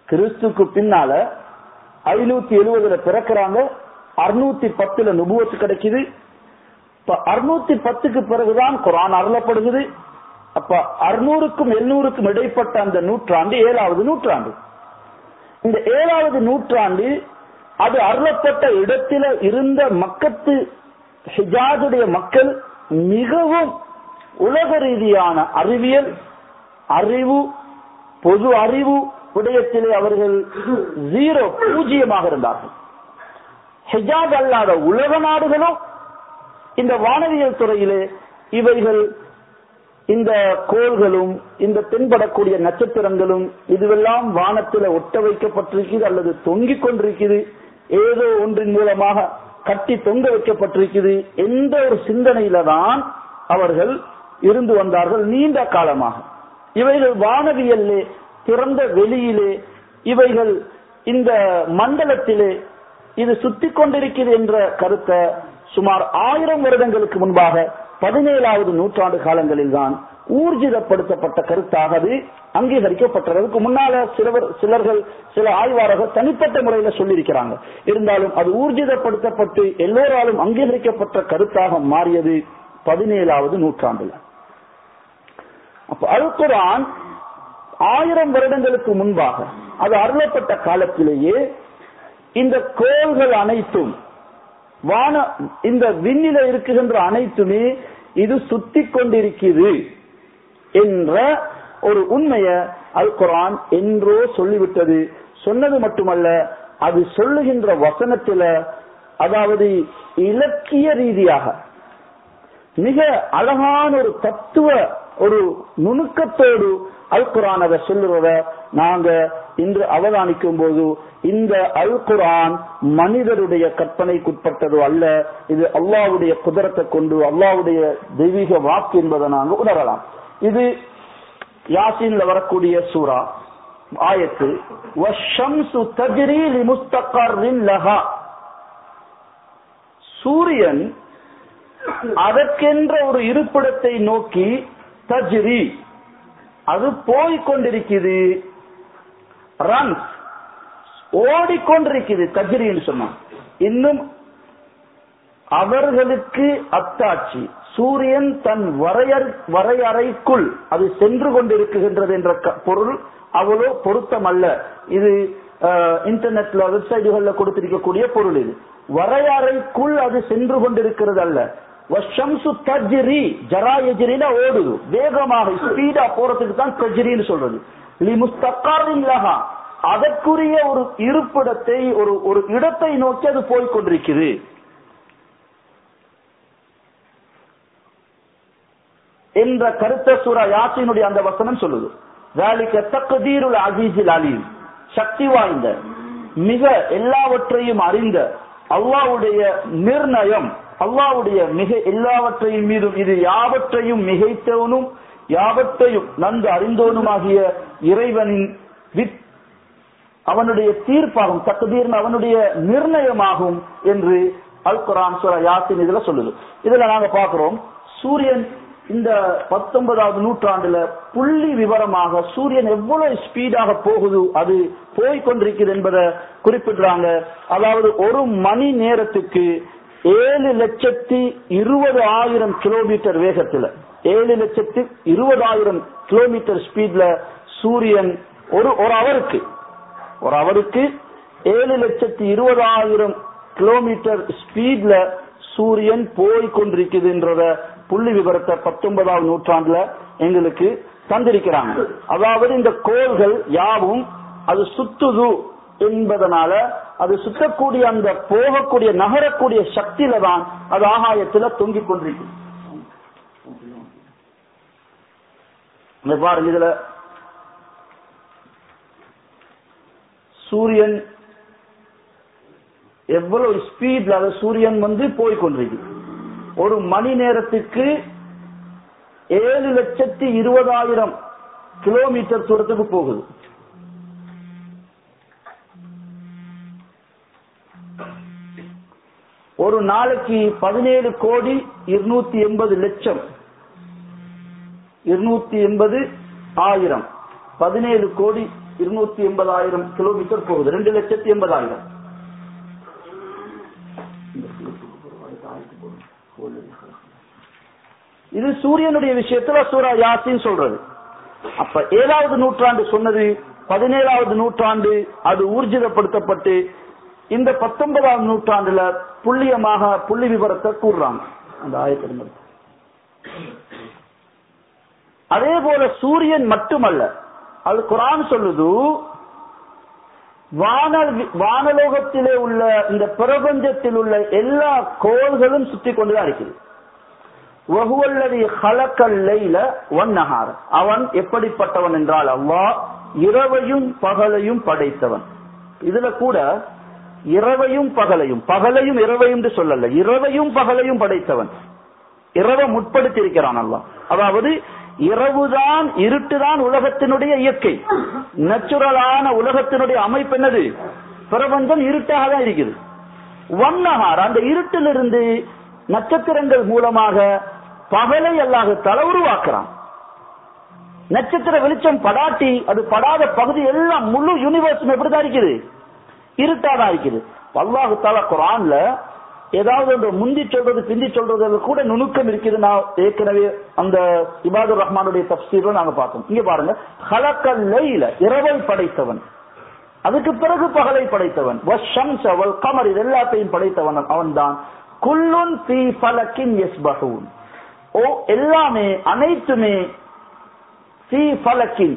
கிறிஸ்துக்கு பின்னால 570 பிறக்கிறாங்க, 610 நுபுவத்து கிடைக்குது. 610க்கு பிறகுதான் குர்ஆன் அருளப்படுகிறது. அப்ப 600க்கும் 700க்கும் இடைப்பட்ட அந்த நூற்றாண்டு 7வது நூற்றாண்டு. இந்த 7வது நூற்றாண்டு அது அருளப்பட்ட இடத்தில இருந்த மக்கத்து ஹிஜாஸுடைய மக்கள் மிகவும் உலக ரீதியான அறிவியல் அறிவு பொது அறிவு விடயத்திலே அவர்கள் பூஜ்ஜியமாக இருந்தார்கள். ஹிஜாஸ் அல்லாத உலக நாடுகளும் இந்த வானவியல் துறையிலே இவைகள் இந்த கோள்களும் இந்த தென்படக்கூடிய நட்சத்திரங்களும் இதுவெல்லாம் வானத்தில் ஒட்ட வைக்கப்பட்டிருக்கிறது அல்லது தொங்கிக் கொண்டிருக்கிறது, ஏதோ ஒன்றின் மூலமாக கட்டி தொங்க வைக்கப்பட்டிருக்கிறது என்ற ஒரு சிந்தனையில தான் அவர்கள் இருந்து வந்தார்கள் நீண்ட காலமாக. இவைகள் வானவியலிலே திறந்த வெளியிலே இவைகள் இந்த மண்டலத்திலே இது சுத்தி கொண்டிருக்கிறது என்ற கருத்தை சுமார் 1000 வருடங்களுக்கு முன்பாக 17வது நூற்றாண்டு காலங்களில் தான் ஊர்ஜிதப்படுத்தப்பட்ட கருத்தாக அது அங்கீகரிக்கப்பட்டதற்கு முன்னால சில ஆய்வாளர்கள் தனிப்பட்ட முறையில் சொல்லியிருக்கிறாங்க. இருந்தாலும் அது ஊர்ஜிதப்படுத்தப்பட்டு எல்லோராலும் அங்கீகரிக்கப்பட்ட கருத்தாக மாறியது 17வது நூற்றாண்டுல. அப்ப அல் குர்ஆன் 1000 வருடங்களுக்கு முன்பாக அது அருளப்பட்ட காலத்திலேயே இந்த கோள்கள் அனைத்தும் இந்த விண்ணில இருக்குகின்ற அனைத்துமே இது சுத்தி கொண்டிருக்கிறது என்ற ஒரு உண்மையை அல் குர்ஆன் என்றோ சொல்லிவிட்டது. சொன்னது மட்டுமல்ல, அது சொல்லுகின்ற வசனத்தில, அதாவது இலக்கிய ரீதியாக மிக அழகான ஒரு தத்துவ ஒரு நுணுக்கத்தோடு அல் குர்ஆன் அதை சொல்லுறத நாங்க இன்று அவதானிக்கும் போது இந்த அல் குர்ஆன் மனிதருடைய கற்பனைக்குட்பட்டதோ அல்ல, இது அல்லாஹ்வுடைய குதிரத்தை கொண்டு அல்லாஹ்வுடைய தெய்வீக வாக்கு என்பதை நாங்கள் உணரலாம். இது யாசீன்ல வரக்கூடிய சூரா ஆயத்து வஷம்சு தஜ்ரி லிமுஸ்தகர்ரின் லஹா. சூரியன் அதற்கென்ற ஒரு இருப்பிடத்தை நோக்கி தஜ்ரி, அது போய்கொண்டிருக்கிறது, ரன்ஸ் ஓடிக்கொண்டிருக்கிறது. தஜ்ரின்னு சொன்னா இன்னும் அவர்களுக்கு அத்தாட்சி, சூரியன் தன் வரையறைக்குள் அது சென்று கொண்டிருக்கின்றது என்ற பொருள் அவ்வளோ பொருத்தம் அல்ல. இது இன்டர்நெட்ல வெப்சைட்டுகள்ல கொடுத்திருக்கக்கூடிய பொருள். இது வரையறைக்குள் அது சென்று கொண்டிருக்கிறது அல்ல. வஷம்சு தஜ்ரி, ஜரா யஜ்ரினா ஓடுது, வேகமாக ஸ்பீடா போறதுக்கு தான் தஜ்ரின்னு சொல்றது. லிமுஸ்தகர்ரின் லஹா, அதற்குரிய ஒரு இருப்பிடத்தை ஒரு இடத்தை நோக்கி அது போய்கொண்டிருக்கிறது. என்ற கருத்த சூரா யாசீனுடைய அந்த வசனம் சொல்லுது. ذَلِكَ تَقْدِيرُ الْعَزِيزِ الْعَلِيمِ, சக்தி வாய்ந்த மிக எல்லாவற்றையும் அறிந்த அல்லாஹ்வுடைய நிர்ணயம், அல்லாஹ்வுடைய மிக எல்லாவற்றையும் மீதும் இது யாவற்றையும் மிகைத்தவனும் யாவற்றையும் நன்கு அறிந்தவனுமாகிய இறைவனின் அவனுடைய தீர்ப்பாகும். தக்தீர் அவனுடைய நிர்ணயமாகும் என்று அல் குர்ஆன் சூரா யாசீன் இதுல சொல்லுது. இதுல நாங்க பாக்குறோம் சூரியன் இந்த 19வது நூற்றாண்டுல புள்ளி விவரமாக சூரியன் எவ்வளவு ஸ்பீடாக போகுது, அது போய்கொண்டிருக்கிறது என்பதை குறிப்பிடுறாங்க. அதாவது ஒரு மணி நேரத்துக்கு 7,20,000 கிலோமீட்டர் வேகத்துல, 7,20,000 கிலோமீட்டர் ஸ்பீட்ல சூரியன் ஒரு அவருக்கு 7,20,000 கிலோமீட்டர் ஸ்பீட்ல சூரியன் போய்கொண்டிருக்குதுன்றத புள்ளி விவரத்தை 19வது நூற்றாண்டுல எங்களுக்கு தந்திருக்கிறாங்க. அதாவது இந்த கோள்கள் யாவும் அது சுத்துது என்பதனால அது சுத்தக்கூடிய அந்த போகக்கூடிய நகரக்கூடிய சக்தியில தான் அது ஆகாயத்துல தொங்கிக் கொண்டிருக்கு. பாருங்க, இதுல சூரியன் எவ்வளவு ஸ்பீட்ல சூரியன் போய்கொண்டிருக்கு. ஒரு மணி நேரத்துக்கு 7,20,000 கிலோமீட்டர் தூரத்துக்கு போகுது. ஒரு நாளைக்கு 17,280,00,000 17,280,000 கிலோமீட்டர் போகுது. 2,80,000. இது சூரியனுடைய விஷயத்துல சூரா யாசீன் சொல்றது. அப்ப 7வது நூற்றாண்டு சொன்னது 17வது நூற்றாண்டு அது ஊர்ஜிதப்படுத்தப்பட்டு இந்த 19வது நூற்றாண்டுல புள்ளியமாக புள்ளி விவரத்தை கூறுறாங்க அந்த ஆயத்தின். அதே போல சூரியன் மட்டுமல்ல, அது குர்ஆன் சொல்லுது, வானலோகத்திலே உள்ள இந்த பிரபஞ்சத்தில் உள்ள எல்லா கோள்களும் சுற்றி கொண்டுதான் இருக்குது. அவன் எப்படிப்பட்டவன் என்றால் அல்லாஹ் இரவையும் பகலையும் படைத்தவன். இதுல கூட இரவையும் பகலையும் இரவையும் சொல்லல, இரவையும் பகலையும் படைத்தவன். இரவை முற்படுத்தி இருக்கிறான் அல்லாஹ். அதாவது இரவுதான் இருட்டுதான் உலகத்தினுடைய இயற்கை, நேச்சுரலான உலகத்தினுடைய அமைப்பு என்னது, பிரபஞ்சம் இருட்டாக தான் இருக்குது. வன்னஹார், அந்த இருட்டிலிருந்து நட்சத்திரங்கள் மூலமாக பகலை அல்லாஹ் தஆலா உருவாக்குறான். நட்சத்திர வெளிச்சம் படாட்டி அது படாத பகுதி எல்லாம் முழு யூனிவர்ஸ் எப்படிதான் இருக்குது, இருட்டாதான் இருக்குது. அல்லாஹ் தஆலா குர்ஆன்ல ஏதாவது ஒன்று முந்தி சொல்றது பிந்தி சொல்றது கூட நுணுக்கம் இருக்குது. நான் ஏற்கனவே அந்த இபாதுர் ரஹ்மானுடைய தஃப்சீர்ல நாங்க பார்த்தோம். இங்க பாருங்க, ஹலக்கல் லைல, இரவை படைத்தவன், அதுக்கு பிறகு பகலை படைத்தவன், வஷம்ஸ வல் கமர், இது எல்லாத்தையும் படைத்தவன் அவன்தான். குல்லுன் ஃபீ ஃபலக்கின் யஸ்பஹூன், ஓ எல்லாமே அனைத்துமே ஃபீ ஃபலக்கின்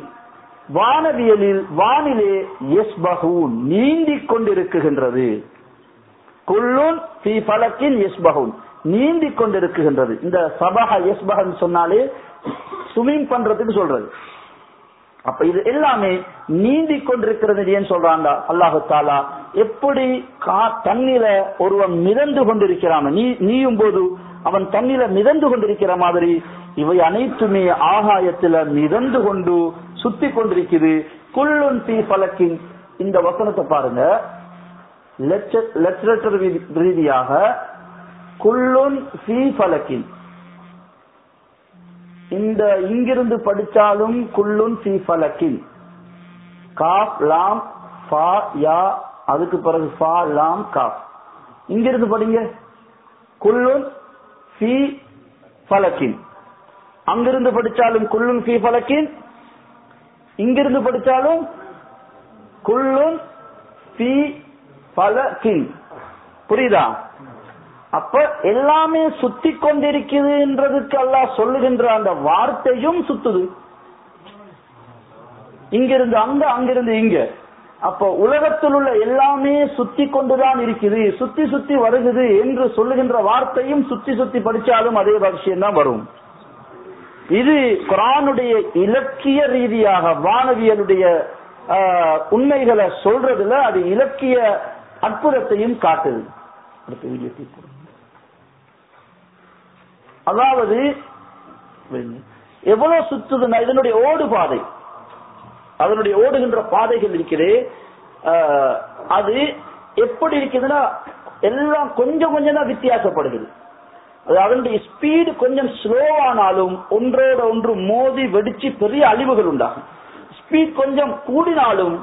வானவியலில் வானிலே யஸ்பஹூன் நீந்திக் கொண்டிருக்கின்றது. குல்லுன் ஃபீ ஃபலக்கின் யஸ்பஹூன் நீந்திக் கொண்டிருக்கின்றது. இந்த சபஹ யஸ்பஹன் சொன்னாலே ஸ்விமிங் பண்றதுக்கு சொல்றது. அப்ப இது எல்லாமே நீந்தி கொண்டிருக்கிறது. ஏன் சொல்றாங்க அல்லாஹு தாலா, எப்படி தண்ணீர ஒருவன் மிதந்து கொண்டிருக்கிறான், நீயும் போது அவன் தண்ணீர மிதந்து கொண்டிருக்கிற மாதிரி இவை அனைத்துமே ஆகாயத்துல மிதந்து கொண்டு சுத்தி கொண்டிருக்குது. குல்லுன் ஃபீ ஃபலக்கின், இந்த வசனத்தை பாருங்க, லிட்டரேச்சர் ரீதியாக குல்லுன் ஃபீ ஃபலக்கின், இந்த இங்கிருந்து படிச்சாலும் குல்லுன் ஃபீ ஃபலக்கின், காஃப் லாம் ஃபா யா, அதுக்கு பிறகு ஃபா லாம் காஃப். இங்கிருந்து படிங்க குல்லுன் ஃபீ ஃபலக்கின், அங்கிருந்து படிச்சாலும் குல்லுன் ஃபீ ஃபலக்கின், இங்கிருந்து படிச்சாலும் குல்லுன் ஃபீ ஃபலக்கின். புரியுதா? அப்ப எல்லாமே சுத்தி கொண்டிருக்குதுன்றதுக்கு அல்லாஹ் சொல்லுகின்ற அந்த வார்த்தையும் சுத்துது, இங்கிருந்து அங்க, அங்கிருந்து இங்க. அப்ப உலகத்தில் உள்ள எல்லாமே சுத்தி கொண்டுதான் இருக்குது, சுத்தி சுத்தி வருகிறது என்று சொல்லுகின்ற வார்த்தையும் சுத்தி சுத்தி படிச்சாலும் அதே விஷயம் தான் வரும். இது குர்ஆனுடைய இலக்கிய ரீதியாக வானவியலுடைய உண்மைகளை சொல்றதுல அது இலக்கிய அற்புதத்தையும் காட்டுது. அதாவது எவ்வளவு சுத்துதுன்னா இதனுடைய ஓடு பாதை, அதனுடைய ஓடுகின்ற பாதைகள் இருக்கிறது, அது எப்படி இருக்குதுன்னா எல்லாம் கொஞ்சம் கொஞ்சம் தான் வித்தியாசப்படுகிறது. அதனுடைய ஸ்பீடு கொஞ்சம் ஸ்லோவானாலும் ஒன்றோட ஒன்று மோதி வெடிச்சு பெரிய அழிவுகள் உண்டாகும். ஸ்பீட் கொஞ்சம் கூடினாலும்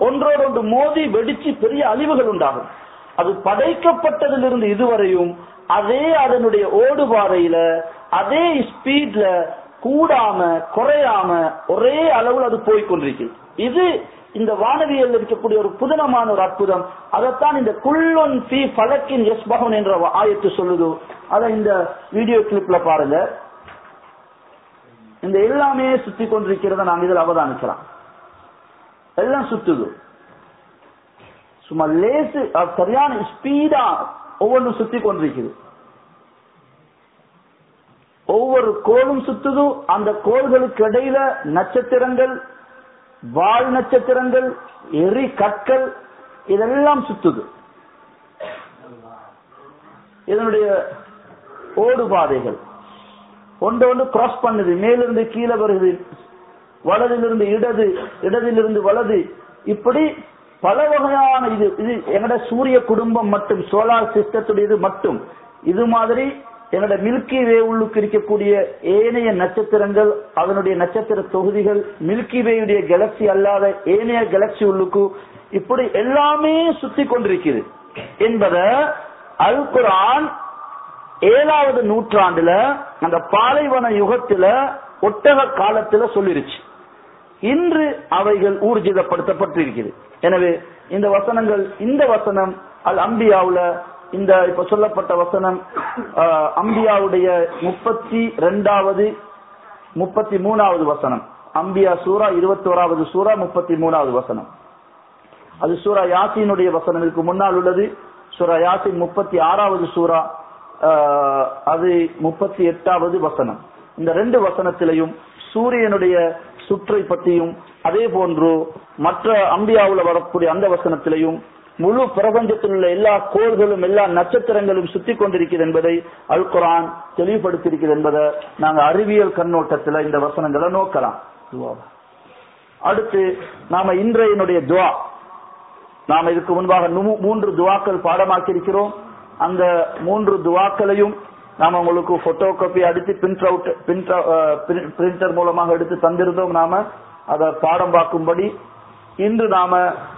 ஒன்றோட ஒன்று மோதி வெடிச்சு பெரிய அழிவுகள் உண்டாகும். அது படைக்கப்பட்டதிலிருந்து இதுவரையும் அதே அதனுடைய ஓடுபாதையில அதே ஸ்பீட்ல கூடாம குறையாம ஒரே அளவில் அது போய்கொண்டிருக்கு. இது இந்த வானவியல் இருக்கக்கூடிய ஒரு புதனமான ஒரு அற்புதம். அதைத்தான் இந்த குல்லுன் ஃபீ ஃபலக்கின் யஸ்பஹூன் என்ற ஆயத்து சொல்லுது. அதை இந்த வீடியோ கிளிப்ல பாருங்க. இந்த எல்லாமே சுத்தி கொண்டிருக்கிறத நாங்க இதில் அவதானிக்கலாம். எல்லாம் சுத்துது, சும்மா லேசு சரியான ஸ்பீடா ஒவ்வொன்றும் சுத்தி கொண்டிருக்குது. ஒவ்வொரு கோளும் சுத்துது. அந்த கோள்களுக்கு இடையில நட்சத்திரங்கள், வால் நட்சத்திரங்கள், எரி கற்கள், இதெல்லாம் சுத்துது. இதனுடைய ஓடுபாதைகள் ஒன்று கிராஸ் பண்ணுது, மேலிருந்து கீழே வருது, வலதிலிருந்து இடது, இடதிலிருந்து வலது, இப்படி பல வகையான இது எங்கட சூரிய குடும்பம் மட்டும், சோலார் சிஸ்டத்துடைய மட்டும், இது மாதிரி என்னோட மில்கி வே உள்ளுக்கு இருக்கக்கூடிய ஏனைய நட்சத்திரங்கள், அதனுடைய நட்சத்திர தொகுதிகள், மில்கி வேயுடைய கேலக்சி அல்லாத ஏனைய கேலக்சி உள்ளுக்கு, இப்படி எல்லாமே சுத்தி கொண்டிருக்கிறது என்பத அல் குர்ஆன் 7வது நூற்றாண்டுல அந்த பாலைவன யுகத்துல ஒட்டக காலத்துல சொல்லிருச்சு. இன்று அவைகள் ஊர்ஜிதப்படுத்தப்பட்டிருக்கிறது. எனவே இந்த வசனங்கள், இந்த வசனம் அல் அம்பியாவுல இந்த இப்ப சொல்லப்பட்ட வசனம் அம்பியாவுடைய 32வது 33வது வசனம், அம்பியா சூரா 21வது சூரா 33வது வசனம். அது சூரா யாசீனுடைய வசனத்திற்கு முன்னால் உள்ளது. சூரா யாசீன் 36வது சூரா, அது 38வது வசனம். இந்த 2 வசனத்திலையும் சூரியனுடைய சுற்றை பற்றியும் அதே போன்று மற்ற அம்பியாவுல வரக்கூடிய அந்த வசனத்திலையும் முழு பிரபஞ்சத்தில் உள்ள எல்லா கோள்களும் எல்லா நட்சத்திரங்களும் சுத்தி கொண்டிருக்கிறது என்பதை அல் குர்ஆன் தெளிவுபடுத்தியிருக்கிறது என்பதை நாங்க அறிவியல் கண்ணோட்டத்தில் இந்த வசனங்களை நோக்கலாம். அடுத்து நாம இன்றையனுடைய துவா, நாம இதுக்கு முன்பாக 3 துவாக்கள் பாடமாக்கி இருக்கிறோம். அந்த 3 துவாக்களையும் நாம உங்களுக்கு போட்டோ காப்பி அடித்து பிரிண்டர் மூலமாக எடுத்து தந்திருந்தோம். நாம அதை பாடம் பார்க்கும்படி இன்று நாம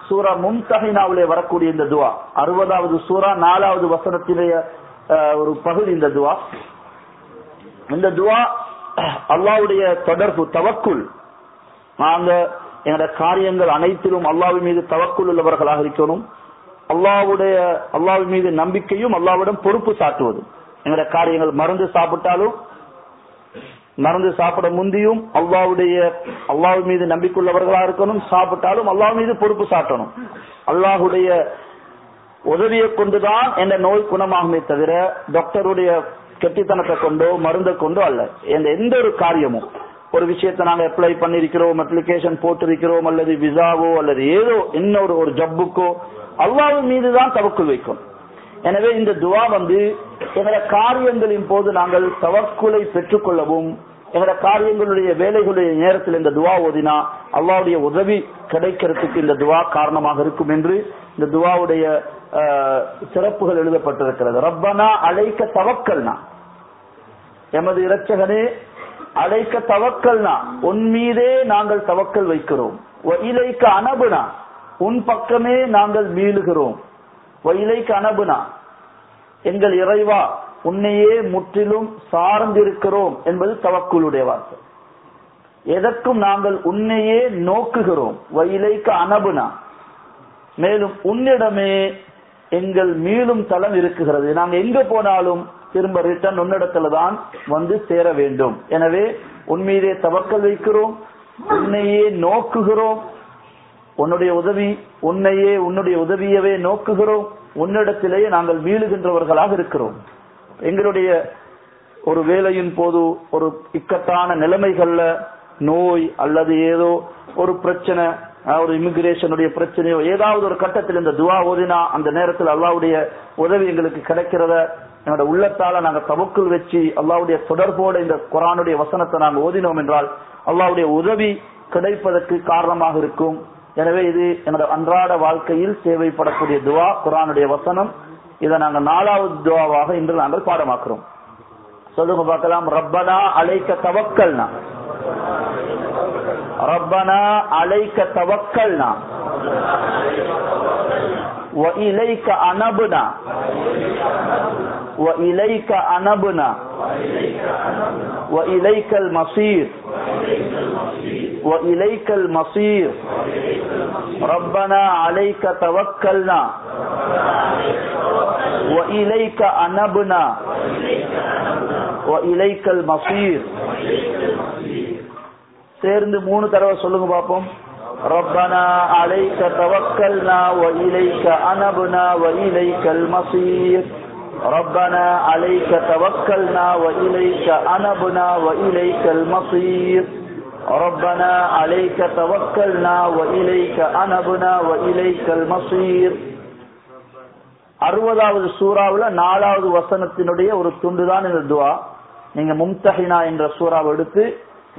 சூரா மும்தஹினாவிலே வரக்கூடிய இந்த துவா, 60வது சூரா 4வது வசனத்திலேய ஒரு பகுதி இந்த துவா. இந்த துவா அல்லாஹ்வுடைய தொடர்பு, தவக்குல். நாங்க எங்களுடைய காரியங்கள் அனைத்திலும் அல்லாஹ்வின் மீது தவக்குல் உள்ளவர்களாக இருக்கணும். அல்லாஹ்வின் மீது நம்பிக்கையும் அல்லாஹ்விடம் பொறுப்பு சாட்டுவது. எங்களுடைய காரியங்கள் மருந்து சாப்பிட்டாலும், மருந்து சாப்பிட முந்தியும் அல்லாஹ்வின் மீது நம்பிக்கையுள்ளவர்களா இருக்கணும். சாப்பிட்டாலும் அல்லாஹ் மீது பொறுப்பு சாட்டணும். அல்லாஹ்வுடைய உதவியை கொண்டுதான் என்ற நோய் குணமாகுமே தவிர டாக்டருடைய கெட்டித்தனத்தை கொண்டோ மருந்தை கொண்டோ அல்ல. எந்த ஒரு காரியமும் ஒரு விஷயத்தை நாங்க அப்ளை பண்ணிருக்கிறோம், அப்ளிகேஷன் போட்டிருக்கிறோம், அல்லது விசாவோ அல்லது ஏதோ இன்னொரு ஒரு ஜப்புக்கோ அல்லாஹ்வின் மீதுதான் தவக்குல் வைக்கும். எனவே இந்த துவா எங்களோட காரியங்களின் போது நாங்கள் தவக்குலை பெற்றுக்கொள்ளவும், எங்களோட காரியங்களுடைய வேலைகளுடைய நேரத்தில் இந்த துவா ஓதினா அல்லாஹ்வுடைய உதவி கிடைக்கிறதுக்கு இந்த துவா காரணமாக இருக்கும் என்று இந்த துவாவுடைய சிறப்புகள் எழுதப்பட்டிருக்கிறது. ரப்பனா அலைக்க தவக்கல்னா, எமது இரட்சகனே அலைக்க தவக்கல்னா, உன் மீதே நாங்கள் தவக்கல் வைக்கிறோம். இலைக்க அனபுனா, உன் பக்கமே நாங்கள் மீளுகிறோம். இலைக்க அனபுனா, எங்கள் இறைவா உன்னையே முற்றிலும் சார்ந்திருக்கிறோம் என்பது தவக்குலுடைய வார்த்தை. எதற்கும் நாங்கள் உன்னையே நோக்குகிறோம். இலைக்க அனபுனா, மேலும் உன்னிடமே எங்கள் மீளும் தளம் இருக்குகிறது. நாங்கள் எங்க போனாலும் திரும்ப ரிட்டர்ன் உன்னிடத்துல தான் சேர வேண்டும். எனவே உன்மீதே தவக்கல் வைக்கிறோம், உன்னையே நோக்குகிறோம், உன்னுடைய உதவி உன்னையே உன்னுடைய உதவியவே நோக்குகிறோம், உன்னிடத்திலேயே நாங்கள் மீளுகின்றவர்களாக இருக்கிறோம். எங்களுடைய ஒரு வேலையின் போது ஒரு இக்கட்டான நிலைமைகள்ல நோய் அல்லது ஏதோ ஒரு பிரச்சனை, ஒரு இமிகிரேஷனுடைய பிரச்சனையோ ஏதாவது ஒரு கட்டத்தில் இந்த துவா ஓதினா அந்த நேரத்தில் அல்லாஹ்வுடைய உதவி எங்களுக்கு கிடைக்கிறத என்னோட உள்ளத்தால நாங்க தவக்குல் வச்சு அல்லாஹ்வுடைய தொடர்போட இந்த குர்ஆனுடைய வசனத்தை நாங்க ஓதினோம் என்றால் அல்லாஹ்வுடைய உதவி கிடைப்பதற்கு காரணமாக இருக்கும். எனவே இது என்னோட அன்றாட வாழ்க்கையில் தேவைப்படக்கூடிய துவா, குர்ஆனுடைய வசனம். இதை நாங்க 4வது துவாவாக இன்று நாங்கள் பாடமாக்குறோம். சொல்லுங்க பார்க்கலாம். ரப்பனா அலைக்க தவக்கல்னா, ரப்பனா அலைக்க தவக்கல்னா وإليك أنبنا وإليك أنبنا وإليك المصير وإليك المصير ربنا عليك توكلنا وإليك أنبنا وإليك المصير. சேர்ந்து 3 தடவை சொல்லுங்க பாப்போம். ربنا عليك توكلنا وإليك أنبنا وإليك المصير ربنا عليك توكلنا وإليك أنبنا وإليك المصير ربنا عليك توكلنا وإليك أنبنا وإليك المصير. 60வது சூராவுல 4வது வசனத்தினுடைய ஒரு துண்டுதான் இந்த துவா. நீங்க மும்தஹினா என்ற சூறாவை எடுத்து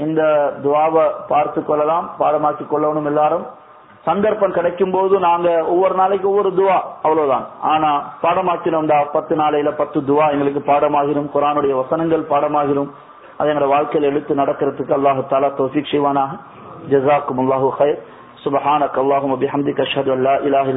இந்த துவாவை பார்த்து கொள்ளலாம், பாடமாக்கி கொள்ளணும். எல்லாரும் சந்தர்ப்பம் கிடைக்கும் போது நாங்க ஒவ்வொரு நாளைக்கு ஒவ்வொரு துவா அவ்வளவுதான். ஆனா பாடமாக்கினோம்டா 10 நாளையில 10 துவா எங்களுக்கு பாடமாகிடும், குர்ஆனுடைய வசனங்கள் பாடமாகிடும். அது எங்களோட வாழ்க்கையில் எடுத்து நடக்கிறதுக்கு அல்லாஹ் தஆலா தௌஃபீக் செய்வானாக. ஜஸாக்குமுல்லாஹு கைர். சுப்ஹானக அல்லாஹும்ம பிஹம்திக அஷ்ஹது அல்லா இலாஹா இல்லா